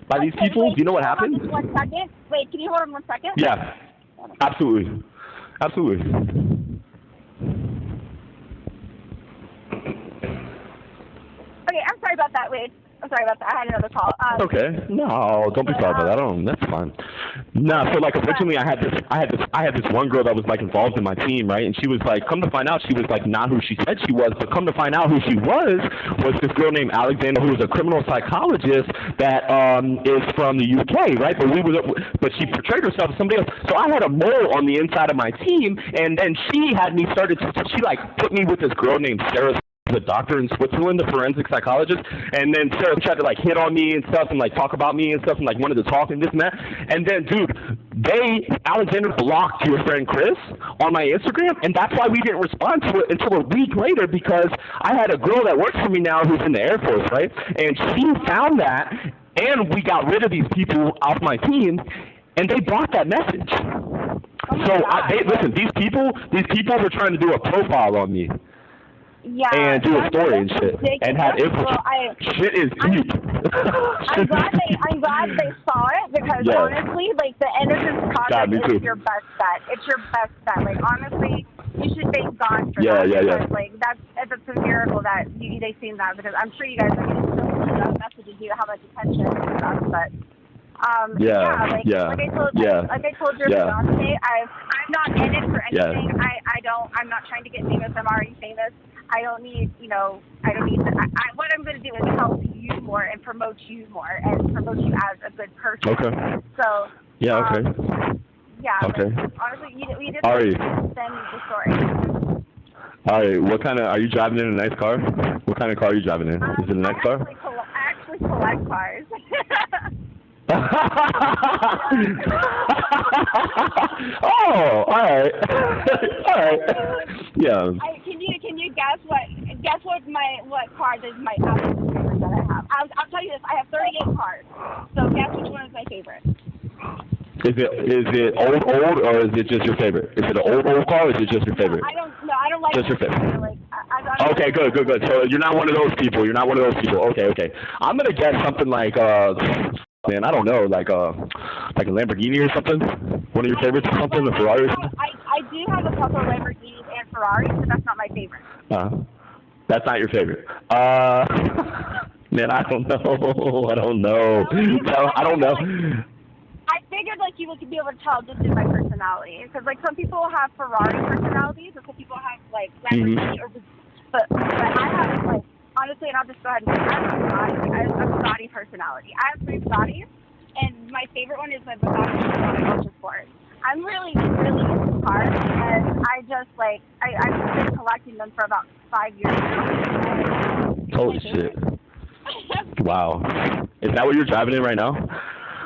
S4: by these people? Do you know what happened?
S1: 1 second. Wait, can you hold on 1 second?
S4: Yeah, absolutely.
S1: Okay, I'm sorry about that. Wait, I'm sorry about that. I had another call.
S4: Okay. No, don't be sorry about that. That's fine. No, so like originally I had this one girl that was like involved in my team, right? And she was like, come to find out, she was like not who she said she was, but come to find out who she was this girl named Alexander, who was a criminal psychologist that is from the UK, right? But she portrayed herself as somebody else. So I had a mole on the inside of my team, and then she like put me with this girl named Sarah, the doctor in Switzerland, the forensic psychologist, and then Sarah tried to like hit on me and stuff and like talk about me and stuff and like wanted to talk and this and that. And then, dude, Alexander blocked your friend Chris on my Instagram, and that's why we didn't respond to it until a week later, because I had a girl that works for me now who's in the Air Force, right? And she found that, and we got rid of these people off my team, and they blocked that message. Listen, these people were trying to do a profile on me.
S1: Yeah,
S4: and do a story and shit, and have info. Shit is deep.
S1: I'm glad they saw it, because honestly, like the innocence project is your best bet. It's your best bet. Like honestly, you should thank God for that. Because, like it's a miracle that they seen that, because I'm sure you guys are getting so many messages, you have like attention and stuff, but. Like I told your fiance, I'm not in it for anything. I'm not trying to get famous. I'm already famous. I don't need what I'm going to do is help you more and promote you more and promote you as a good person.
S4: Okay.
S1: So.
S4: Okay.
S1: Honestly, we just send the story.
S4: All right. What kind of, are you driving in a nice car? What kind of car are you driving in? Is it a nice car?
S1: collect cars.
S4: Oh, all right. All right. Yeah.
S1: Can you guess what car is my absolute favorite that I have? I'll tell you this. I have 38 cars. So guess which one is my favorite?
S4: Is it old, or is it just your favorite? Is it an old car, or is it just your favorite?
S1: I don't like
S4: just your favorite.
S1: Like, I
S4: okay, good. So you're not one of those people. Okay. I'm gonna guess something like man, I don't know, like a Lamborghini or something. One of your favorites or something, a Ferrari or something.
S1: I do have a couple of Lamborghinis and Ferraris, but that's not my favorite.
S4: That's not your favorite. Man, I don't know. I don't know.
S1: I figured like you would be able to tell just in my personality, because like some people have Ferrari personalities, and some people have like Lamborghini, but I have like honestly, and I'll just go ahead and say I have a Bugatti personality. I have 3 Bugattis, and my favorite one is my Bugatti Ultra Sport. I'm really into cars, and I just like I've been collecting them for about 5 years now.
S4: Holy shit! Wow, is that what you're driving in right now?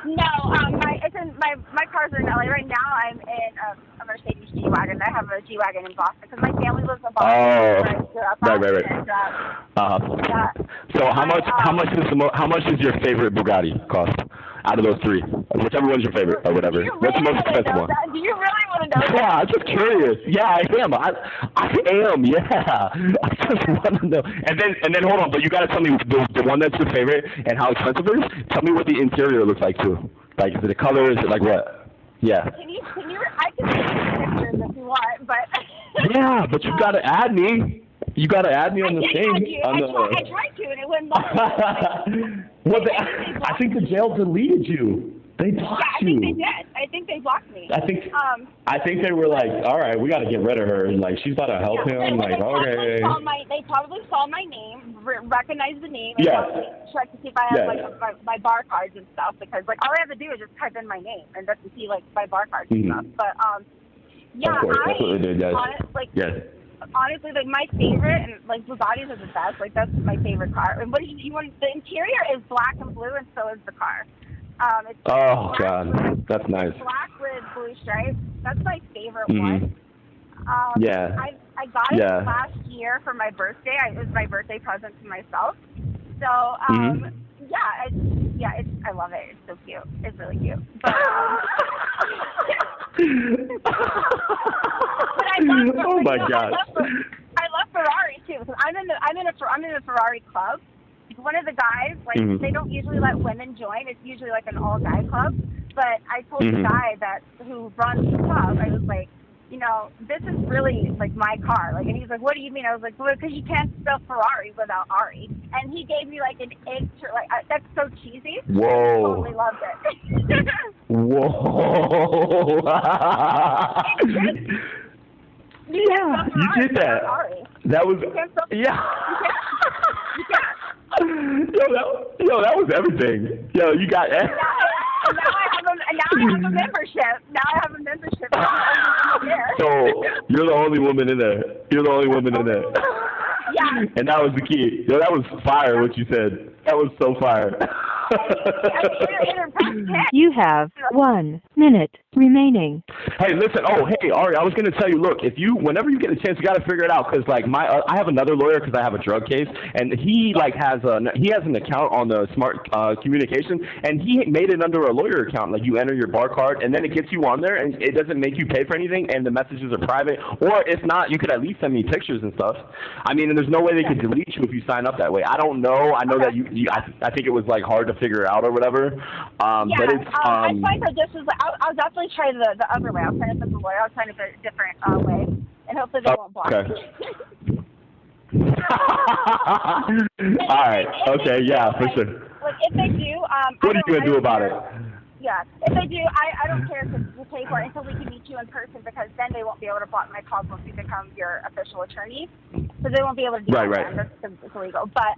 S1: No, my cars are in LA right now. I'm in a Mercedes G-Wagon. I have a G-Wagon in Boston because my family lives in Boston.
S4: Right.
S1: And,
S4: so how much does your favorite Bugatti cost out of those 3? Whichever one's your favorite or whatever. What's the most expensive one?
S1: Do you really want to know that?
S4: Yeah, I'm just curious. Yeah, I am. I am. Yeah, I just want to know. And then hold on, but you got to tell me the one that's your favorite and how expensive it is. Tell me what the interior looks like too. Like, is it a color? Is it like what? Yeah.
S1: Can you? I can take pictures if you want, but.
S4: Yeah, but you got to add me. You got to add me on the thing.
S1: I tried to, and it wouldn't let me.
S2: I think the jail deleted you. They blocked you.
S1: I think they did. I think they blocked me.
S2: I think they were like, all right, we got to get rid of her. And like, she's about to help him. Like, okay.
S1: They probably saw my name, recognized the name, and checked to see if I have my bar cards and stuff. Because like all I have to do is just type in my name and just to see like my bar cards and stuff. But
S2: of course, that's what they did, guys.
S1: Honestly, like my favorite, and like Bugattis are the best. Like that's my favorite car. And what do you want? The interior is black and blue, and so is the car. It's
S4: God, that's nice.
S1: Black with blue stripes. That's my favorite one. I got it last year for my birthday. It was my birthday present to myself. So I love it. It's so cute. It's really cute. But,
S4: oh my God.
S1: I love Ferrari too. Because I'm in a Ferrari club. One of the guys, like, they don't usually let women join. It's usually like an all-guy club. But I told the guy who runs the club, I was like, you know, this is really like my car. Like, and he's like, what do you mean? I was like, well, because you can't spell Ferrari without Ari. And he gave me like an egg, that's so cheesy.
S4: Whoa.
S1: I totally loved it.
S4: Whoa. You did that. That was, Yo, that was everything. Yo, you got it.
S1: Now I have a membership.
S4: So you're the only woman in there. Yeah. And that was the key. Yo, that was fire what you said. That was so fire.
S3: You have 1 minute remaining.
S4: Hey, listen. Oh, hey, Ari, I was going to tell you, look, whenever you get a chance, you got to figure it out, because like I have another lawyer because I have a drug case, and he like has an account on the Smart Communication, and he made it under a lawyer account. Like, you enter your bar card, and then it gets you on there, and it doesn't make you pay for anything, and the messages are private. Or if not, you could at least send me pictures and stuff. I mean, and there's no way they could delete you if you sign up that way. I don't know. I know that I think it was like hard to figure out or whatever. But it's
S1: I find that this was I'll definitely try the other way. I'll sign up as a lawyer. I'll sign up a different way, and hopefully they won't block me.
S4: All right. Okay. Yeah, for sure.
S1: Like if they do,
S4: what are you gonna do about it?
S1: Yeah, if they do, I don't care to pay for it until we can meet you in person, because then they won't be able to block my calls once you become your official attorney. So they won't be able to do that. Right. It's illegal. But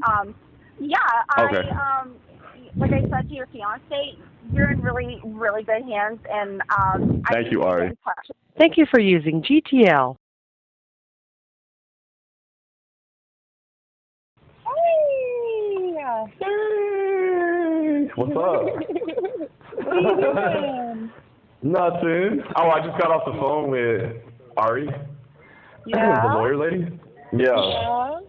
S1: like I said to your fiance, you're in really, really good hands, and
S4: thank you, Ari.
S3: Thank you for using GTL.
S1: Hey.
S5: What's up?
S1: What are you doing?
S5: Nothing. Oh, I just got off the phone with Ari.
S1: Yeah.
S5: The lawyer lady? Yeah.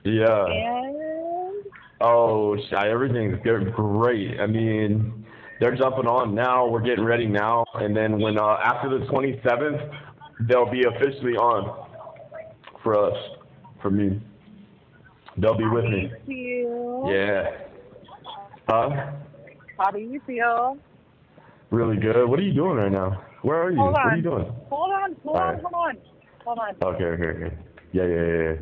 S5: Yeah.
S1: And?
S5: Oh, everything's great. I mean, they're jumping on now. We're getting ready now. And then when after the 27th, they'll be officially on for us, for me. They'll be with me.
S1: How do you feel?
S5: Yeah. Huh?
S1: How do you feel?
S5: Really good. What are you doing right now? Where are you?
S1: Hold on.
S5: What are you doing?
S1: Hold on.
S5: Okay. Yeah.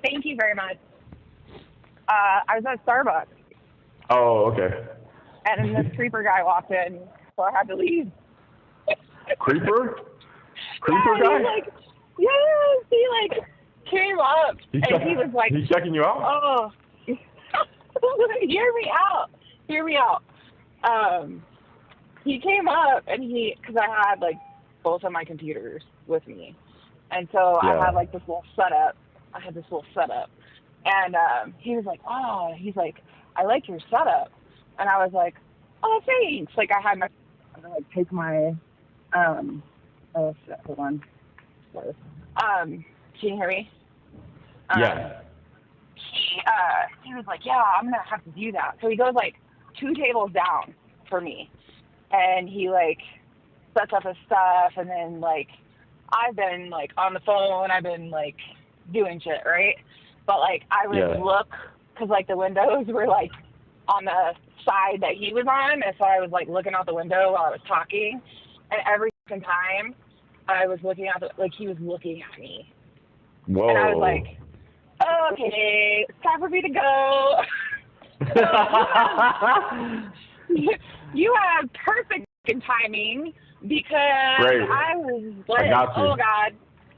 S1: Thank you very much. I was at Starbucks.
S5: Oh, okay.
S1: And then this creeper guy walked in, so I had to leave.
S5: Creeper?
S1: Yeah,
S5: Guy?
S1: He came up and he was like,
S5: he's checking you out?
S1: oh, hear me out. He came up and because I had like both of my computers with me. And so I had like this little setup. And he was like, I like your setup. And I was like, oh, thanks. Like I had my, I'm gonna like take my, oh shit, hold on. Can you hear me?
S5: Yeah.
S1: He was like, yeah, I'm gonna have to do that. So he goes like 2 tables down for me. And he like sets up his stuff, and then like I've been like on the phone, I've been like doing shit, right? But like I would look, because like the windows were like on the side that he was on, and so I was like looking out the window while I was talking, and every time I was looking out like he was looking at me.
S5: Whoa. And
S1: I was like, okay, it's time for me to go. You have perfect timing, because
S5: Great.
S1: I was like,
S5: I got you.
S1: oh God.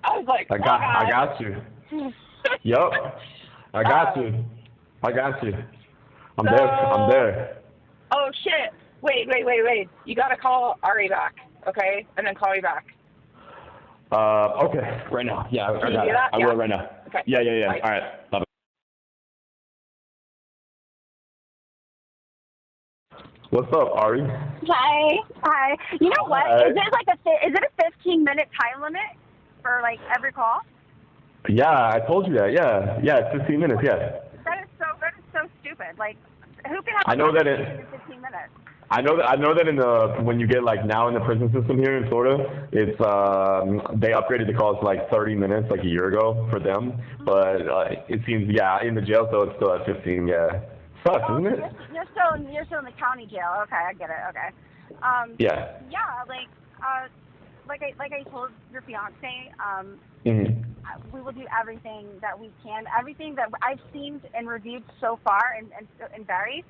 S1: I was like,
S5: I got you. Yup. I got you. I'm there.
S1: Oh shit. Wait. You gotta call Ari back, okay? And then call me back.
S5: Okay. Right now. Yeah, I got it. I will right now.
S1: Okay.
S5: Yeah.
S1: Bye.
S5: All right. Bye. What's up, Ari?
S1: Hi. You know what?
S5: Hi.
S1: Is it a 15-minute time limit for like every call?
S5: Yeah, I told you that. Yeah, it's 15 minutes. Yeah.
S1: That is so stupid. Like, who can have
S5: I know that
S1: 15 minutes?
S5: I know that in the when you get like now in the prison system here in Florida, it's they upgraded the calls to like 30 minutes like a year ago for them, but it seems in the jail so it's still at 15. Yeah. Sucks, isn't it?
S1: You're still in the county jail. Okay, I get it. Okay.
S5: Yeah.
S1: Yeah, like I told your fiance, we will do everything that we can. Everything that I've seen and reviewed so far, and Barry,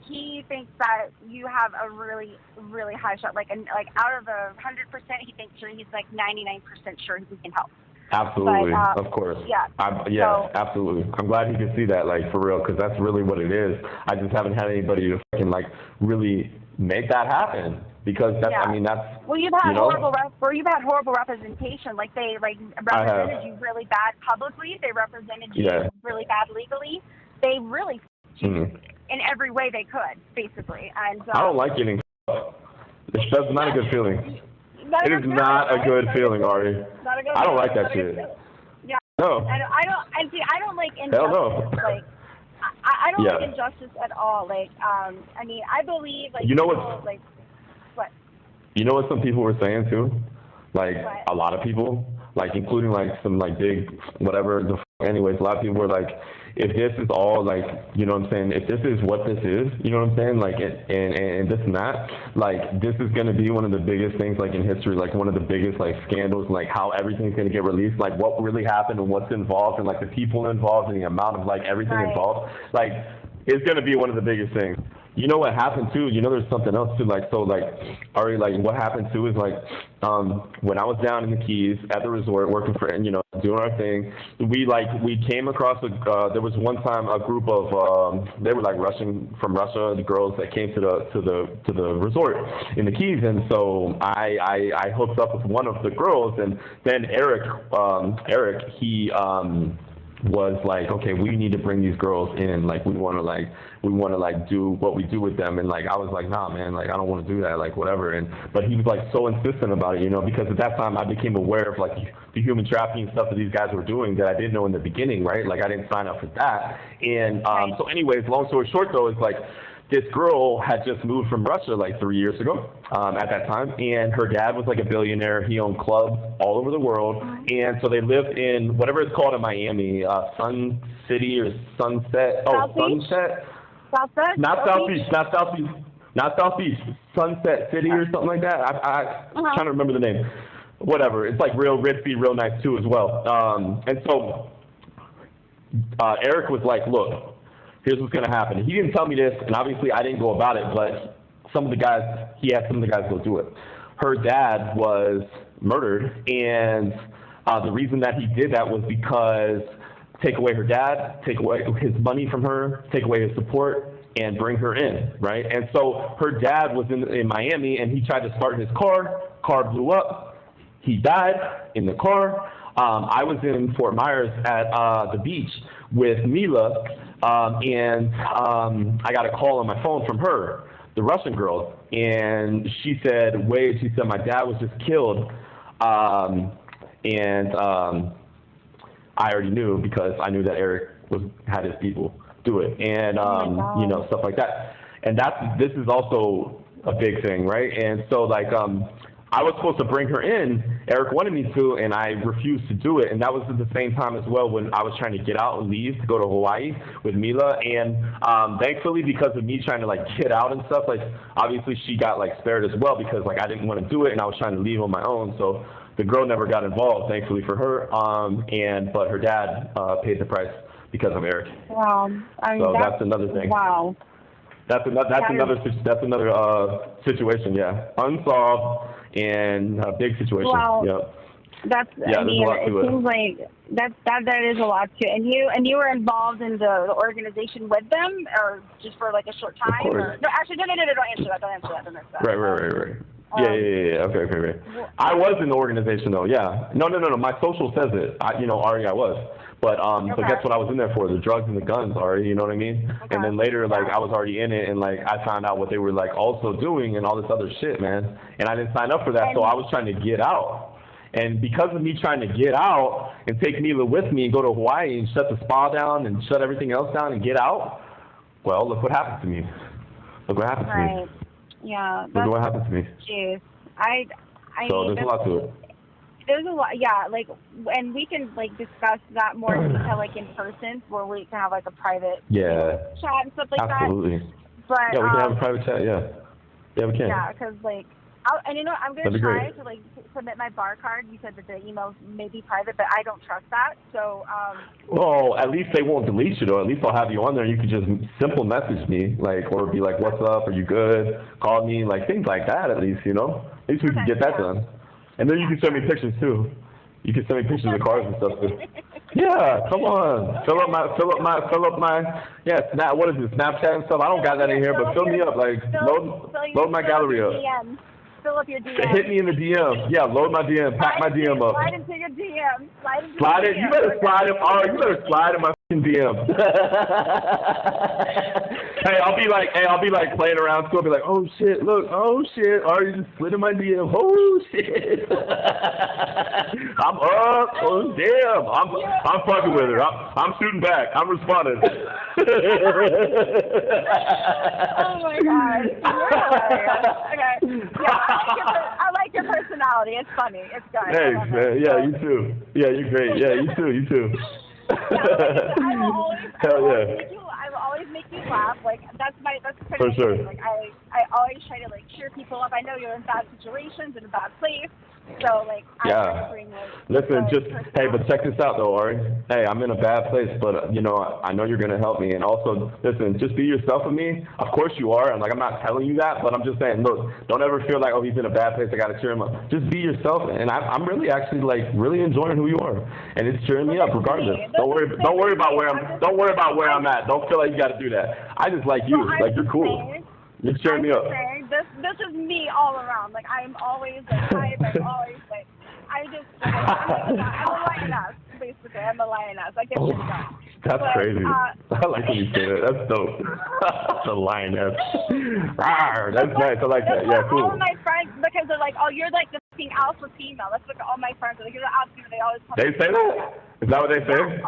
S1: he thinks that you have a really, really high shot. Like out of the 100%, he's like 99% sure he can help.
S5: Absolutely,
S1: but,
S5: of course.
S1: Yeah.
S5: Absolutely. I'm glad he can see that, like, for real, because that's really what it is. I just haven't had anybody to fucking, like, really make that happen, because that's, I mean, that's,
S1: well, you've had horrible representation. Like, they, represented you really bad publicly. They represented you really bad legally. They really in every way they could, basically. And
S5: I don't like getting that's not a good feeling. It is not a good feeling, Ari. I don't like that shit.
S1: Yeah.
S5: No.
S1: I don't like injustice.
S5: Hell no.
S1: Like, I don't like injustice at all. Like, I mean, I believe, like,
S5: you know
S1: people, like, what?
S5: You know what some people were saying too? Like, a lot of people, like, including like some like big whatever. Anyways, a lot of people were like, if this is all like, you know what I'm saying, if this is what this is, you know what I'm saying, like, and this and that, like, this is going to be one of the biggest things, like, in history, like, one of the biggest, like, scandals, like, how everything's going to get released, like, what really happened and what's involved, and, like, the people involved and the amount of, like, everything involved, like, it's going to be one of the biggest things. You know what happened too? You know, there's something else too. Like, so, like, Ari, like, what happened too is, like, when I was down in the Keys at the resort working for, you know, doing our thing, we came across there was one time a group of they were like from Russia, the girls that came to the resort in the Keys, and so I hooked up with one of the girls, and then Eric was like, okay, we need to bring these girls in, like we want to do what we do with them, and like I was like, nah, man, like I don't want to do that, like whatever. But he was like so insistent about it, because at that time I became aware of like the human trafficking stuff that these guys were doing that I didn't know in the beginning, right? Like I didn't sign up for that. And so anyways, long story short though, is like this girl had just moved from Russia like 3 years ago at that time, and her dad was like a billionaire. He owned clubs all over the world, and so they lived in whatever it's called in Miami, Sun City or Sunset. Oh, Sunset.
S1: Southside?
S5: Not South Beach. Not South Beach. Not South Beach. Sunset City or something like that. I'm trying to remember the name. Whatever. It's like real ritzy, real nice too as well. And so Eric was like, look, here's what's going to happen. He didn't tell me this, and obviously I didn't go about it, but he had some of the guys go do it. Her dad was murdered, and the reason that he did that was because take away her dad, take away his money from her, take away his support, and bring her in, right? And so her dad was in Miami, and he tried to start his car blew up, he died in the car. I was in Fort Myers at the beach with Mila, and I got a call on my phone from her, the Russian girl, and she said, Wade, she said, my dad was just killed, and I already knew because I knew that Eric had his people do it, and stuff like that. And this is also a big thing, right? And so like I was supposed to bring her in. Eric wanted me to, and I refused to do it. And that was at the same time as well when I was trying to get out and leave to go to Hawaii with Mila. And thankfully, because of me trying to like get out and stuff, like obviously she got like spared as well because like I didn't want to do it and I was trying to leave on my own. So the girl never got involved, thankfully for her. But her dad paid the price because of Eric.
S1: Wow. I mean,
S5: so that's another thing.
S1: Wow.
S5: That's another situation, yeah. Unsolved and a big situation.
S1: Wow.
S5: Yep.
S1: I mean, it seems like that is a lot too. And you were involved in the organization with them, or just for like a short time?
S5: Of course.
S1: No, actually, no, don't answer that. Don't answer that.
S5: Right. Yeah. Okay. I was in the organization though. Yeah. No. My social says it. Ari, I was. But so guess what I was in there for? The drugs and the guns, Ari, you know what I mean? Okay. And then later, like, I was already in it, and, like, I found out what they were, like, also doing and all this other shit, man. And I didn't sign up for that, so I was trying to get out. And because of me trying to get out and take Mila with me and go to Hawaii and shut the spa down and shut everything else down and get out, well, look what happened to me. Look what happened to me.
S1: Right. Yeah.
S5: Look what happened to me.
S1: Jeez.
S5: So there's a lot to it.
S1: There's a lot, yeah, like, and we can, like, discuss that more in detail, like, in person, where we can have, like, a private chat and stuff like
S5: Absolutely.
S1: that. But,
S5: yeah, we can have a private chat, yeah. Yeah, we can.
S1: Yeah, because, like, I'm going to try to, like, submit my bar card. You said that the emails may be private, but I don't trust that, so,
S5: Well, at least they won't delete you, though. At least I'll have you on there. You can just simple message me, like, or be like, what's up, are you good? Call me, like, things like that, at least, At least we can get that done. And then you can send me pictures too. You can send me pictures of cars and stuff too. Yeah, come on. Fill up my what is it, Snapchat and stuff? I don't got that in here, but fill me up, like load my gallery up.
S1: Fill up your DM.
S5: Hit me in the DM. Yeah, load my DM, pack my DM up.
S1: Slide into your DM.
S5: Slide it. You better slide it. Oh, you better slide in my DM. I'll be like playing around school. I'll be like, oh shit, look, oh shit, Ari just slid in my DM. Oh shit. I'm up. Oh damn. I'm fucking with her. I'm shooting back. I'm responding.
S1: Oh my god. Okay. Yeah, I like your personality. It's funny. It's good.
S5: Thanks, man. Yeah, you too. Yeah, you're great. Yeah, you too.
S1: I will always make you laugh. Like that's pretty
S5: for sure.
S1: Like I always try to like cheer people up. I know you're in bad situations, in a bad place. So like I try to bring
S5: listen, but check this out though, Ari. Hey, I'm in a bad place, but I know you're gonna help me. And also, listen, just be yourself with me. Of course you are, and like I'm not telling you that, but I'm just saying, look, don't ever feel like, oh, he's in a bad place, I gotta cheer him up. Just be yourself, and I'm really actually like really enjoying who you are, and it's cheering me up regardless. Don't worry about where I'm at. Don't feel like you gotta do that. I just like you. Like you're cool. You're cheering me up.
S1: This is me all around. Like I'm always like hype. I'm always like I'm a lioness, basically. basically. I'm a lioness. I get shit done.
S5: That's crazy. I like when you say that. That's dope. The lioness. Rawr, that's nice. I like that. Yeah, cool.
S1: All of my friends, because they're like, oh, you're like the fucking alpha female. That's what all my friends are like. You're the alpha female. They always tell
S5: They say that? Is that what they say?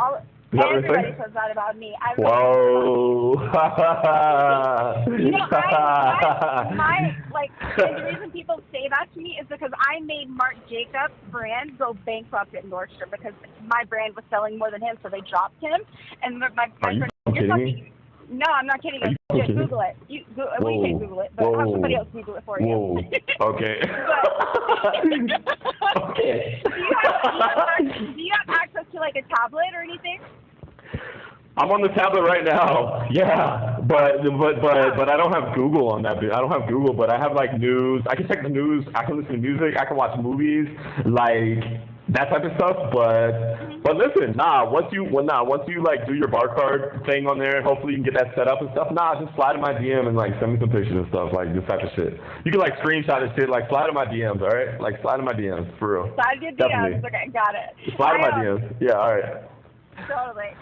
S1: Yeah, everybody says that about me.
S5: Whoa.
S1: You know, and the reason people say that to me is because I made Marc Jacobs' brand go bankrupt at Nordstrom because my brand was selling more than him, so they dropped him. And my friend,
S5: kidding me?
S1: No, I'm not kidding. You can Google it. You can't Google it, but have somebody else Google it for you.
S5: Whoa. Okay. Okay.
S1: Do you have access to like a tablet or anything?
S5: I'm on the tablet right now. Yeah, but I don't have Google on that. I don't have Google, but I have like news. I can check the news. I can listen to music. I can watch movies, like that type of stuff. But listen, once you like do your bar card thing on there, hopefully you can get that set up and stuff. Just slide in my DM and like send me some pictures and stuff, like this type of shit. You can like screenshot this shit, like slide in my DMs, all right? Like slide in my DMs for real.
S1: Slide your DMs.
S5: Definitely.
S1: Okay, got it.
S5: Slide in my DMs. Yeah, all right.
S1: Totally.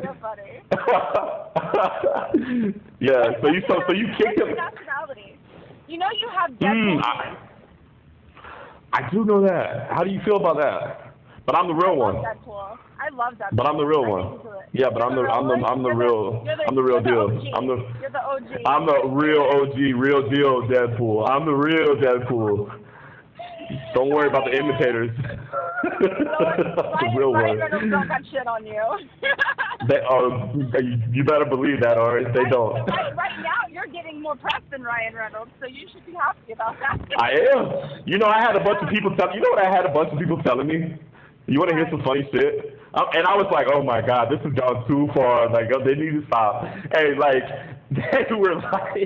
S1: You're funny.
S5: Yeah. So you kicked him.
S1: Nationality. You know you have Deadpool.
S5: I do know that. How do you feel about that? But I'm the real one.
S1: I love Deadpool.
S5: But I'm the real one. Yeah, but I'm the real deal.
S1: You're the OG.
S5: I'm the real OG, real deal Deadpool. I'm the real Deadpool. Don't worry about the imitators. The real one.
S1: Ryan don't got shit on you.
S5: You better believe that, or they don't.
S1: Right now, you're getting more press than Ryan Reynolds, so you should be happy about that.
S5: I am. You know, I had a bunch of people tell. You know what I had a bunch of people telling me? You want to hear some funny shit? And I was like, oh my god, this has gone too far. Like, they need to stop. Hey, like, they were like,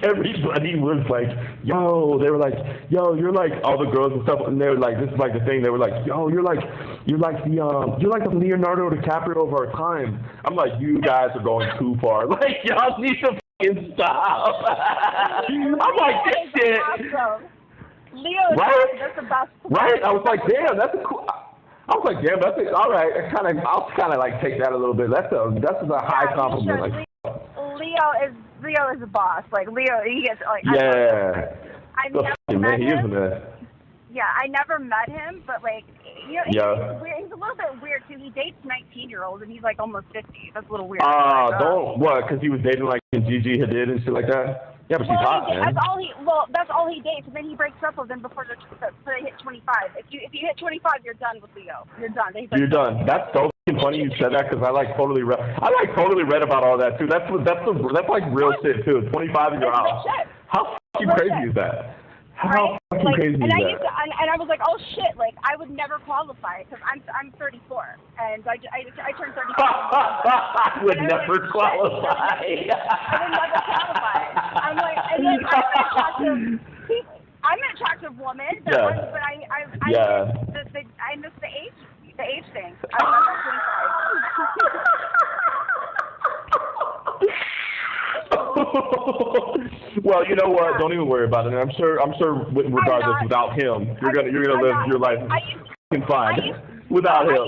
S5: everybody was like, yo, they were like, yo, you're like all the girls and stuff, and they were like, this is like the thing. They were like, yo, you're like the Leonardo DiCaprio of our time. I'm like, you guys are going too far. Like, y'all need to fucking stop. I'm like, this shit.
S1: Leo, that's the best.
S5: Right? I was like, damn, that's a cool. I was like, damn, that's it. All right. I'll kind of like take that a little bit. That's a high compliment. Like,
S1: Leo is a boss. Like Leo, he gets like.
S5: Yeah.
S1: I never met
S5: he is a
S1: him.
S5: man.
S1: Yeah, I never met him, but like, you know, he's a little bit weird too. He dates 19-year-olds, and he's like almost 50. That's a little weird.
S5: Don't what? Because he was dating like Gigi Hadid and shit like that. Yeah, but she's hot, man.
S1: That's all he dates, and then he breaks up with them before they hit 25. If you hit 25, you're done with Leo. You're done. You're done.
S5: That's so funny you said that because I totally read about all that too. That's like real shit too. 25 and you're out. How fucking crazy is that? How fucking crazy is that?
S1: And I was like, oh shit, like I would never qualify because I'm 34 and I turned 35.
S5: I would never qualify.
S1: I would never qualify. I'm like, and then I'm an attractive woman, but I miss the age thing. I'm not 25.
S5: Well, you know what? Don't even worry about it. I'm sure. Regardless, without him, you're gonna live your life fine. Without him.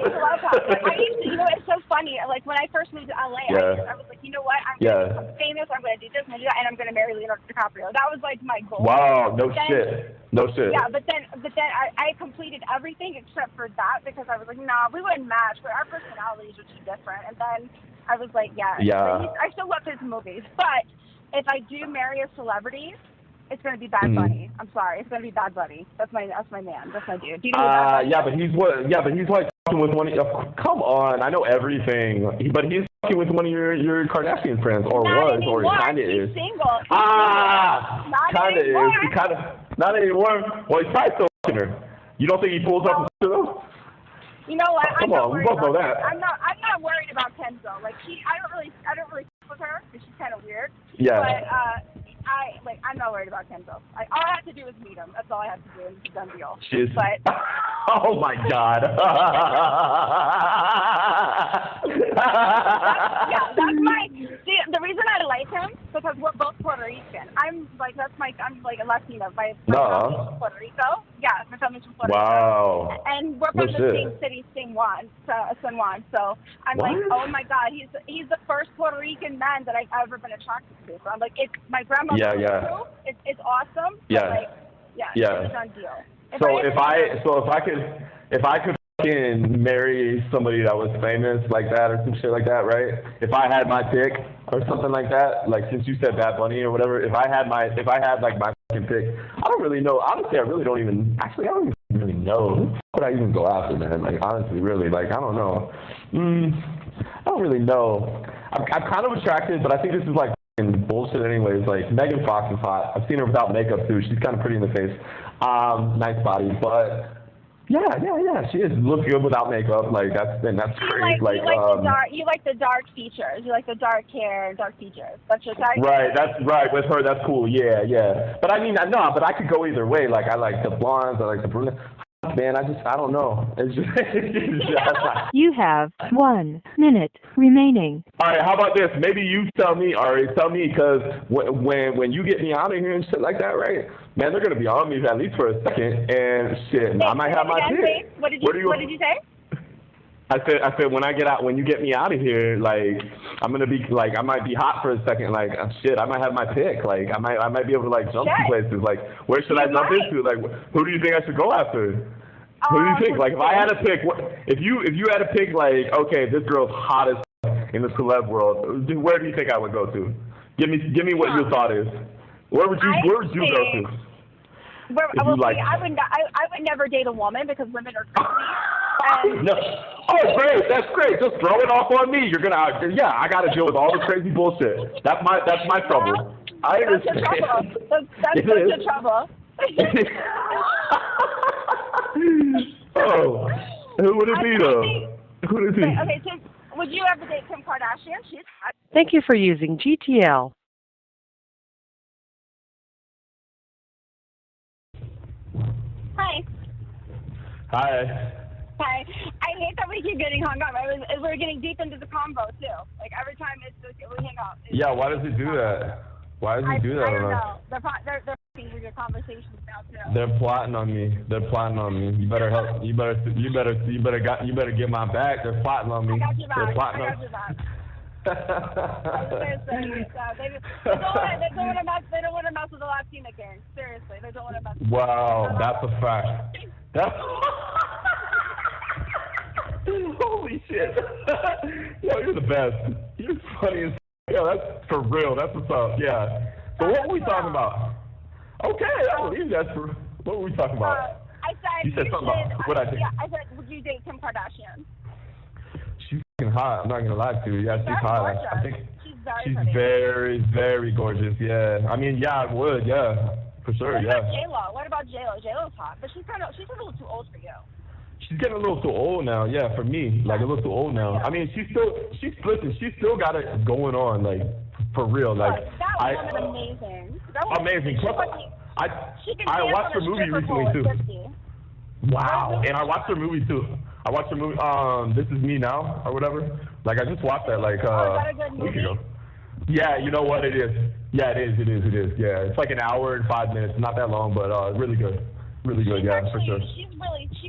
S1: You know, it's so funny. Like when I first moved to LA, I was like, you know what? I'm gonna become famous. I'm gonna do this, and I'm gonna marry Leonardo DiCaprio. That was like my goal.
S5: Wow, no shit.
S1: Yeah, but then I completed everything except for that because I was like, nah, we wouldn't match, but our personalities are too different. And then I was like, I still love his movies, but if I do marry a celebrity, it's gonna be Bad Bunny. I'm sorry, it's gonna be Bad Bunny. That's my man. That's my dude. Do you know Bad Bunny?
S5: But he's like fucking with one of come on, I know everything. But he's fucking with one of your Kardashian friends, or was, or he kinda is.
S1: He's single.
S5: Kinda is. He not anymore. Well, he's probably still fucking her. You don't think he pulls up and shit though?
S1: You know what?
S5: Come on, we both know that.
S1: I'm not worried about Kenzo. Like I don't really with her because she's kind of weird.
S5: Yeah.
S1: But I'm not worried about Kenzo. All I have to do is meet him. That's all I have to do, and it's a done deal.
S5: Oh my God.
S1: That's my. See, the reason I like him because we're both Puerto Rican. I'm like a Latina. My Puerto Rico. Yeah, Yeah, my family's from Puerto
S5: Wow.
S1: Rico. And we're from the same city, San Juan. So I'm like, oh my God, he's the first Puerto Rican man that I've ever been attracted to. So I'm like, it's my grandmother too. It's awesome.
S5: Yeah.
S1: But like, it's a done deal.
S5: If I could fucking marry somebody that was famous like that or some shit like that, right? If I had my pick or something like that, like since you said Bad Bunny or whatever, if I had like my fucking pick, I don't really know. Honestly, I don't even really know. Who would I even go after, man? Like honestly, really, like I don't know. I don't really know. I'm kind of attracted, but I think this is like bullshit anyways. Like Megan Fox is hot. I've seen her without makeup too. She's kind of pretty in the face. Nice body, but yeah. She just looks good without makeup. Like that's great.
S1: You like the dark features. You like the dark hair, dark features. That's your type.
S5: Right. That's right. With her, that's cool. Yeah. But I mean, no. But I could go either way. Like I like the blondes. I like the brunettes. Man, I don't know. It's just,
S3: You have 1 minute remaining.
S5: All right, how about this? Maybe you tell me, Ari. Tell me, because when you get me out of here and shit like that, right? Man, they're gonna be on me at least for a second, and shit, I might have my pick.
S1: What did you say?
S5: I said when you get me out of here, like I'm gonna be like I might be hot for a second, like shit, I might have my pick, like I might be able to like jump to places, like where should I jump into, like who do you think I should go after? Who do you think? Like if I had a pick, if you had a pick, like okay, this girl's hot as in the celeb world, where do you think I would go to? Give me what your thought is. Where would you go to?
S1: I would never date a woman because women are crazy.
S5: No. Oh, great! That's great. Just throw it off on me. You're gonna, I gotta deal with all the crazy bullshit. That's my trouble. I understand.
S1: That's your trouble.
S5: Oh, who would it be though? Who would it be?
S1: Okay, so would you ever date Kim Kardashian? She's hot.
S3: Thank you for using GTL.
S1: Hi.
S5: Hi.
S1: Hi. I hate that we keep getting hung up. We're getting deep into the combo too. Like every time we hang up.
S5: Yeah, why does it do that? Why does it do that?
S1: I don't know. They're f***ing with your conversations now too.
S5: They're plotting on me. You better help. You better get my back. They're plotting on me.
S1: I got your back.
S5: They're plotting
S1: I got your back. Seriously, they don't want to mess with the Latina gang. Seriously, they don't want to mess with
S5: Wow, that's a fact. That's holy shit. Yo, you're the best. You're funny as yeah, that's for real. That's what's up. Yeah. So what were we talking about? Okay, I believe that's for what were we talking about?
S1: I said
S5: you said something about what I think.
S1: Yeah, I said would you date Kim Kardashian?
S5: She's fucking hot. I'm not gonna lie to you. Yeah, she's hot. I think she's very, very gorgeous. Yeah. I mean, yeah, I would. Yeah, for sure.
S1: What about J-Lo? J-Lo's hot, but she's a little too old for you.
S5: She's getting a little too old now. Yeah, for me, like a little too old now. I mean, she's still got it going on, like for real. Like
S1: that woman's amazing.
S5: Amazing. I watched her movie recently too.
S1: 50.
S5: Wow, and I watched her movie too. I watched her movie, This Is Me Now, or whatever. Like, I just watched that, like,
S1: is that a good movie?
S5: a week ago. Yeah, you know what, it is. Yeah, it is. Yeah, it's like an hour and 5 minutes. Not that long, but really good. Really good, for sure.
S1: She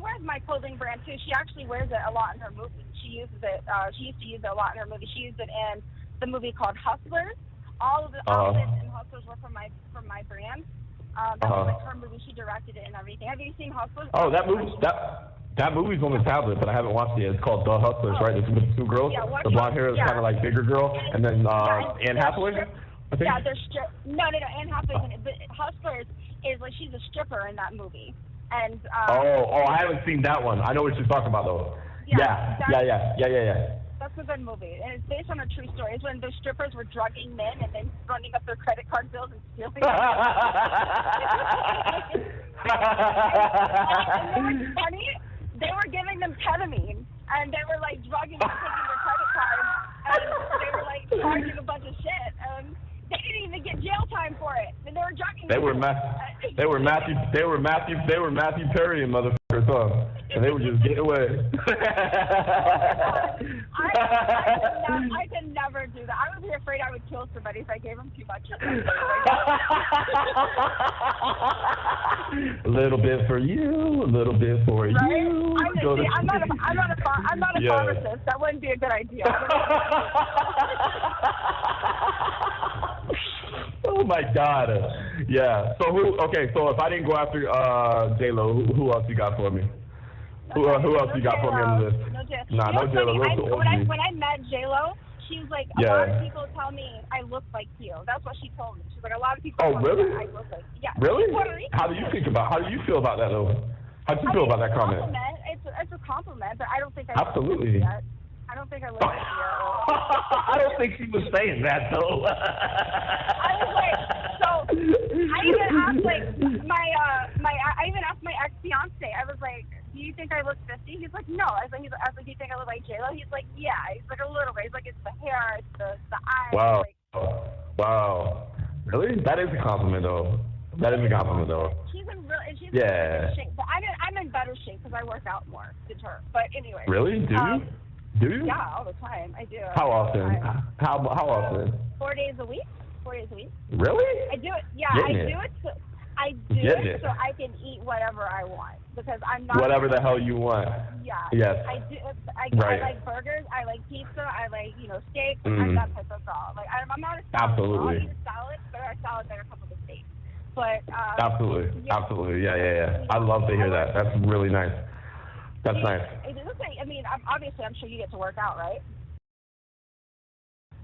S1: wears my clothing brand, too. She actually wears it a lot in her movies. She uses it, she used to use it a lot in her movie. She used it in the movie called Hustlers. All of the outfits in Hustlers were from my brand. That was like her movie. She directed it and everything. Have you seen Hustlers?
S5: Oh, that movie's on the tablet, but I haven't watched it yet. It's called The Hustlers, right? It's with the two girls. Yeah, the blonde hair is kind of like bigger girl, and then Anne Hathaway. I think.
S1: Yeah, No, Anne Hathaway's in it. But Hustlers is like she's a stripper in that movie, and.
S5: I haven't seen that one. I know what you're talking about though. Yeah.
S1: That's a good movie, and it's based on a true story. It's when the strippers were drugging men and then running up their credit card bills and stealing them. And they were funny. They were giving them ketamine, and they were like drugging them, taking their credit cards, and they were like charging a bunch of shit. They didn't even get jail time for it, and they were drugging. They were Matthew Perry and motherfucker.
S5: motherfuckers, and they would just get away.
S1: I could never do that. I would be afraid I would kill somebody if I gave them too much.
S5: A little bit for you, a little bit for you.
S1: I'm not a pharmacist. That wouldn't be a good idea.
S5: Oh my God. Yeah. So so if I didn't go after J-Lo, who else you got for me? Who else you got for me on the list?
S1: No J-Lo.
S5: Nah, no J-Lo.
S1: When I met J-Lo, she was like, a lot of people tell me I look like you. That's what she told me. She's like, a lot of people tell
S5: really?
S1: me I look like you. Yeah.
S5: Really? How do you feel about that though? How do you feel about that comment?
S1: It's a compliment, but I don't think I
S5: Absolutely.
S1: look like you yet. I don't think I look like you.
S4: I don't think she was saying that though.
S1: I was like, so I even asked I even asked my ex-fiance. I was like, do you think I look 50? He's like, no. I was like, do you think I look like J-Lo? He's like, yeah. He's like, a little bit. He's like, it's the hair, it's the eyes.
S5: Wow.
S1: Like,
S5: Wow. Really? That is a compliment though.
S1: She's in good shape. But I'm in better shape because I work out more than her. But anyway.
S5: Really? Do you? Do you?
S1: Yeah, all the time. I do.
S5: How often? How often?
S1: 4 days a week. 4 days a week.
S5: Really?
S1: I do it. Yeah, I do it so I can eat whatever I want because I'm not.
S5: Whatever the hell you want.
S1: Yeah.
S5: Yes.
S1: I do. I like burgers. I like pizza. I like steak. I'm that type of girl. Like I'm not a salad.
S5: Absolutely.
S1: I'll eat a salad, but there are salads that are coupled with steak. But
S5: absolutely. Yeah. I love to hear that. That's really nice. That's nice.
S1: I mean, obviously, I'm sure you get to work out, right?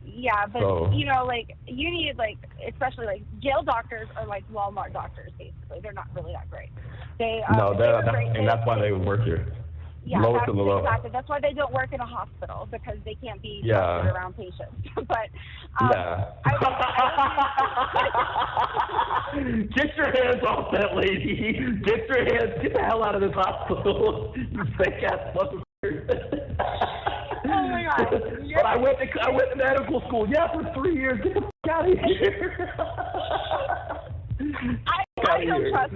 S1: Yeah, but you need especially jail doctors are like Walmart doctors basically. They're not really that great.
S5: That's why they would work here.
S1: Yeah,
S5: exactly.
S1: That's why they don't work in a hospital because they can't be around patients. But
S4: get your hands off that lady. Get the hell out of this hospital. You fake ass motherfucker.
S1: Oh my God.
S4: But I went to medical school. Yeah, for 3 years. Get the fuck out of here.
S1: I don't trust.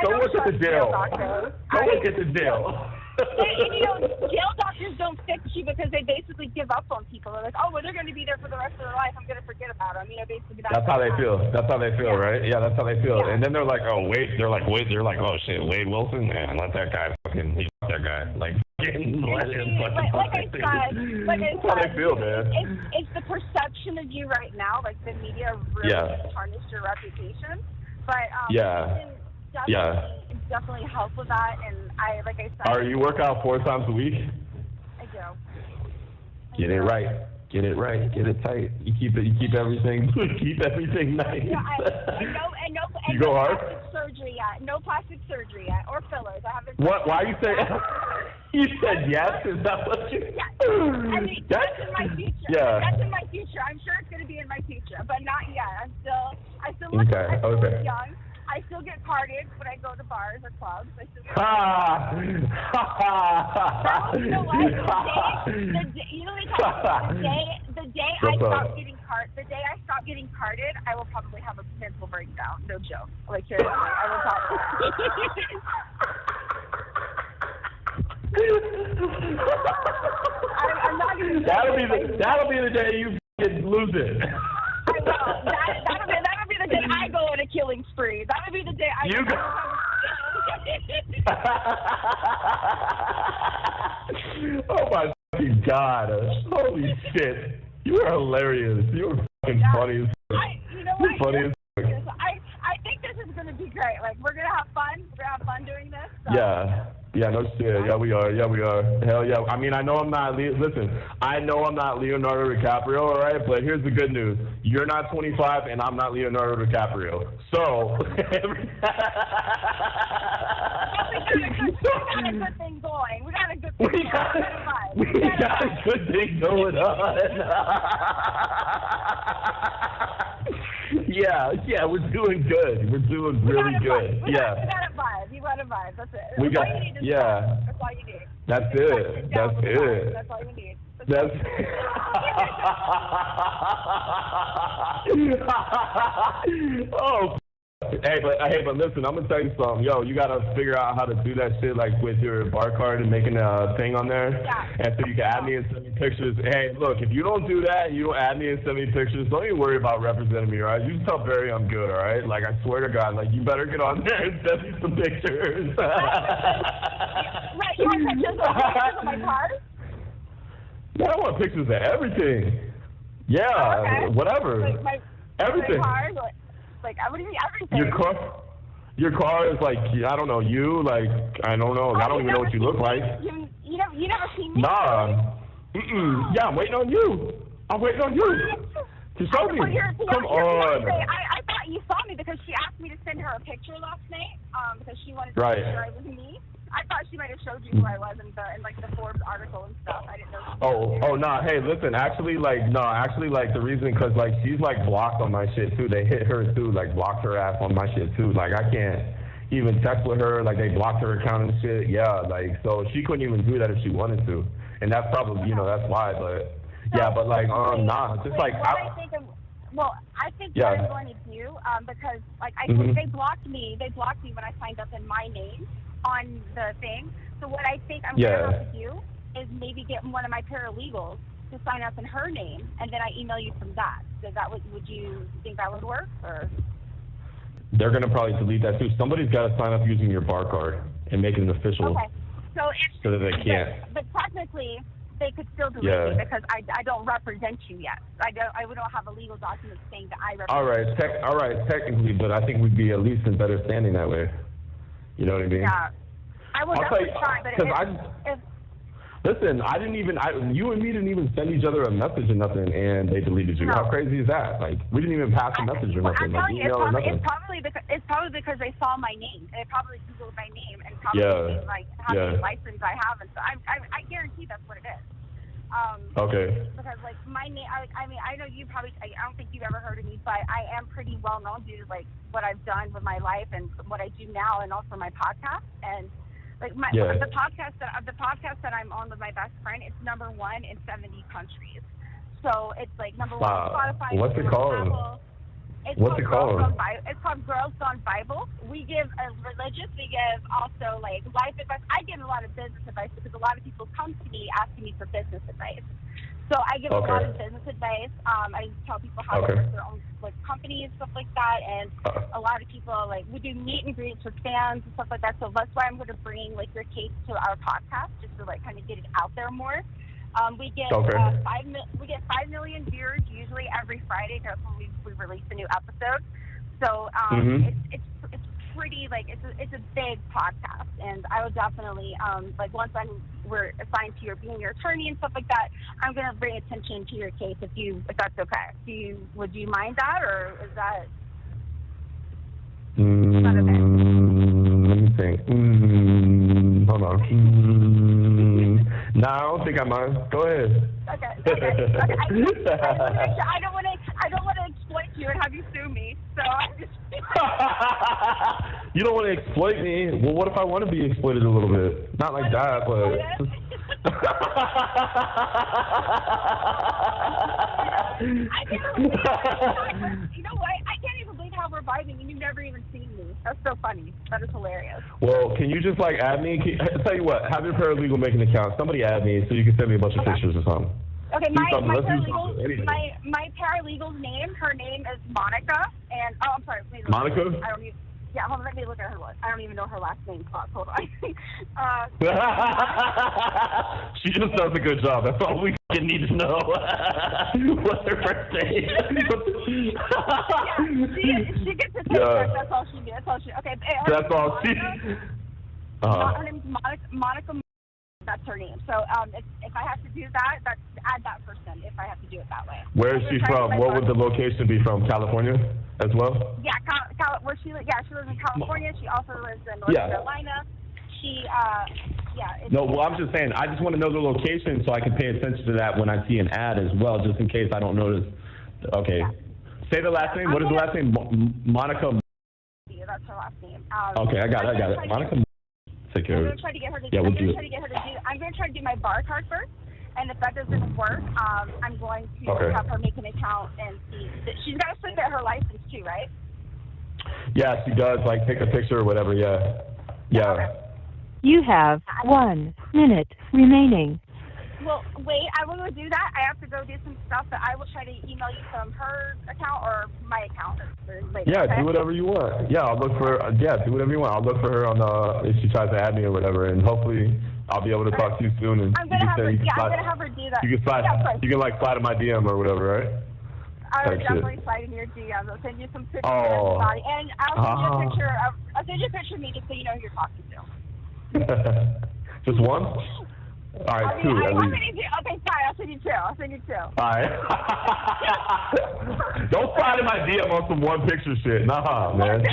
S5: Don't work at the jail. Don't work at the jail.
S1: Jail doctors don't fix you because they basically give up on people. They're like, oh, well, they're going to be there for the rest of their life. I'm going to forget about them. Basically
S5: that's how they feel. That's how they feel, right? Yeah, that's how they feel. Yeah. And then they're like, oh, Wade. They're like, oh shit, Wade Wilson, man, let that guy fucking that guy. Like I said, that's how they feel, man.
S1: It's the perception of you right now. Like the media really tarnished your reputation. But definitely help with that, and like I said.
S5: You work out 4 times a week?
S1: I do.
S5: Get it right. Get it tight. You keep everything nice.
S1: Yeah, and no
S5: you go hard?
S1: No plastic surgery yet, or fillers. I haven't.
S5: What? Why you say? You said yes? Is that what you?
S1: Yeah. I mean, that's in my future.
S5: Yeah.
S1: That's in my future. I'm sure it's going to be in my future, but not yet. I still look young. I still get carded when I go to bars or clubs. I still get you know what? The day I stop getting carded, I will probably have a mental breakdown. No joke. Like seriously, I will probably. I'm not even.
S5: That'll be the day you lose it.
S1: I will. That'll be the day I go on a killing spree. That'll be the day I go.
S5: Oh my fucking God. Holy shit. You are hilarious. You are fucking funny as fuck.
S1: You know what?
S5: Funny as fuck.
S1: I think this is going to be great. Like, we're going to have fun. We're going to have fun doing this. So.
S5: Yeah, no shit. Yeah, we are. Hell yeah. I mean, I know I'm not Leonardo DiCaprio, all right? But here's the good news. You're not 25, and I'm not Leonardo DiCaprio. So.
S1: We got a good thing going. We got a good thing
S5: going on. Yeah, we're doing good. We're doing really good.
S1: We got a vibe. You got a vibe. That's it. That's all you need. That's all you need.
S5: That's it.
S1: That's all you need.
S5: Oh, but listen, I'm gonna tell you something. Yo, you gotta figure out how to do that shit like with your bar card and making a thing on there.
S1: Yeah.
S5: And so you can add me and send me pictures. Hey, look, if you don't do that, you don't add me and send me pictures. Don't even worry about representing me, all right? You just tell Barry I'm good, all right? Like I swear to God, like you better get on there and send me some pictures.
S1: Right, you want pictures of my card?
S5: No, I want pictures of everything. Yeah,
S1: okay.
S5: Whatever.
S1: Like
S5: everything.
S1: My card, like what do you mean everything?
S5: Your car is like, I don't know, you, like, I don't know. I don't even know what you look like.
S1: You never seen me?
S5: Nah. Yeah, I'm waiting on you. I'm waiting on you to show me. Come on.
S1: I thought you saw me because she asked me to send her a picture last night because she wanted to make sure it was me. I thought she might have showed you who I was in like the Forbes article and stuff. I didn't know.
S5: Oh, nah. Hey, listen. Actually, the reason, cause like she's like blocked on my shit too. They hit her too, like blocked her ass on my shit too. Like I can't even text with her. Like they blocked her account and shit. Yeah, like so she couldn't even do that if she wanted to. And that's probably, that's why. But yeah, but like nah. Just like
S1: I think what I'm going to do because like I they blocked me. They blocked me when I signed up in my name on the thing. So what I think I'm going to have to do is maybe get one of my paralegals to sign up in her name, and then I email you from that. So would you think that would work? Or
S5: they're going to probably delete that too. Somebody's got to sign up using your bar card and make it an official.
S1: Okay. So
S5: that they can't.
S1: But technically, they could still delete me because I don't represent you yet. I don't have a legal document saying that I represent
S5: All right, technically, but I think we'd be at least in better standing that way. You know what I mean?
S1: Yeah. I will definitely try, but
S5: listen, you and me didn't even send each other a message or nothing, and they deleted you. No. How crazy is that? Like, we didn't even pass a message or nothing.
S1: It's probably because they saw my name. They probably Googled my name and probably like how many license I have, and so I guarantee that's what it is.
S5: Okay.
S1: Because like my name, I know you probably. I don't think you've ever heard of me, but I am pretty well known due to like what I've done with my life and what I do now, and also my podcast and. Like the podcast that I'm on with my best friend, it's #1 in 70 countries. So it's like #1 on Spotify.
S5: What's it called? What's it called?
S1: It's called Girls Gone Bible. We give religious. We give also like life advice. I give a lot of business advice because a lot of people come to me asking me for business advice. So I give a lot of business advice. I tell people how to start their own like companies, stuff like that, and a lot of people like we do meet and greets with fans and stuff like that. So that's why I'm going to bring like your case to our podcast just to like kind of get it out there more. We get 5 million viewers usually every Friday. That's when we release a new episode. So it's pretty like it's a big podcast, and I would definitely like once we're assigned to being your attorney and stuff like that, I'm gonna bring attention to your case if that's okay. Would you mind that, or is that not okay?
S5: Let me think. Hold on. No, I don't think I mind. Go ahead.
S1: Okay. I don't want to exploit you and have you sue me. So I just.
S5: You don't want to exploit me. Well, what if I want to be exploited a little bit? Not like that, but.
S1: You know what? I can't even believe how we're vibing and you've never even seen me. That's so funny. That is hilarious.
S5: Well, can you just like add me? I'll tell you what, have your paralegal make an account. Somebody add me so you can send me a bunch of pictures or something.
S1: Okay, my paralegal's name, her name is Monica, and I'm sorry.
S5: Monica?
S1: Yeah, hold on, let me look at her list. I don't even know her last name. Hold on.
S5: She just does a good job. That's all we need to know. What's her first name?
S1: She gets to take that. That's all she did. Okay.
S5: That's all she.
S1: Her name's Monica. That's her name. So if I have to do that, add that person. If I have to do it that way.
S5: Where is she from? What would the location be from? California as well?
S1: Yeah, where she lives in California. She also lives in North Carolina. She No, well, I'm just saying. I just want to know the location so I can pay attention to that when I see an ad as well, just in case I don't notice. Okay. Yeah. Say the last name. What is the last name? Monica. That's her last name.
S5: Okay, I got it. Monica. Take care of it.
S1: I'm going to try to do my bar card first, and if that doesn't work, I'm going to have her make an account and see. She's got to submit her license too, right?
S5: Yeah, she does, like, take a picture or whatever, yeah. Yeah.
S1: Okay.
S3: You have 1 minute remaining.
S1: Well, wait, I will do that. I have to go do some stuff, but I will try to email you from her account or my account later.
S5: Yeah,
S1: Okay?
S5: do whatever you want. Yeah, I'll look for do whatever you want. I'll look for her on if she tries to add me or whatever, and hopefully I'll be able to talk to you soon. And
S1: I'm gonna have her do that.
S5: You can slide.
S1: Yeah,
S5: you can like slide in my DM or whatever, right?
S1: I will
S5: Type
S1: definitely
S5: shit.
S1: slide in your DMs. I'll send you some pictures
S5: Oh.
S1: of everybody, and I'll send you a
S5: Ah.
S1: picture of. I'll send you a picture of me just so you know who you're talking to.
S5: Just one? All right, two at least.
S1: Okay, fine. I'll send you two.
S5: All right. Don't slide in my DM on some one picture shit. Nah, man.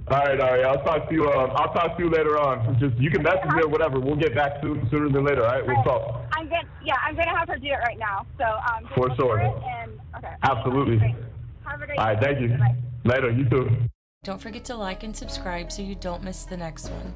S5: All right. I'll talk to you. I'll talk to you later on. Just you can message me or whatever. We'll get back sooner than later. All right, we'll talk.
S1: I'm gonna have her do it right now. So just
S5: For
S1: look
S5: sure.
S1: it and, okay.
S5: Absolutely.
S1: Have a great
S5: All right,
S1: day.
S5: thank you.
S1: Bye.
S5: Later, you too.
S6: Don't forget to like and subscribe so you don't miss the next one.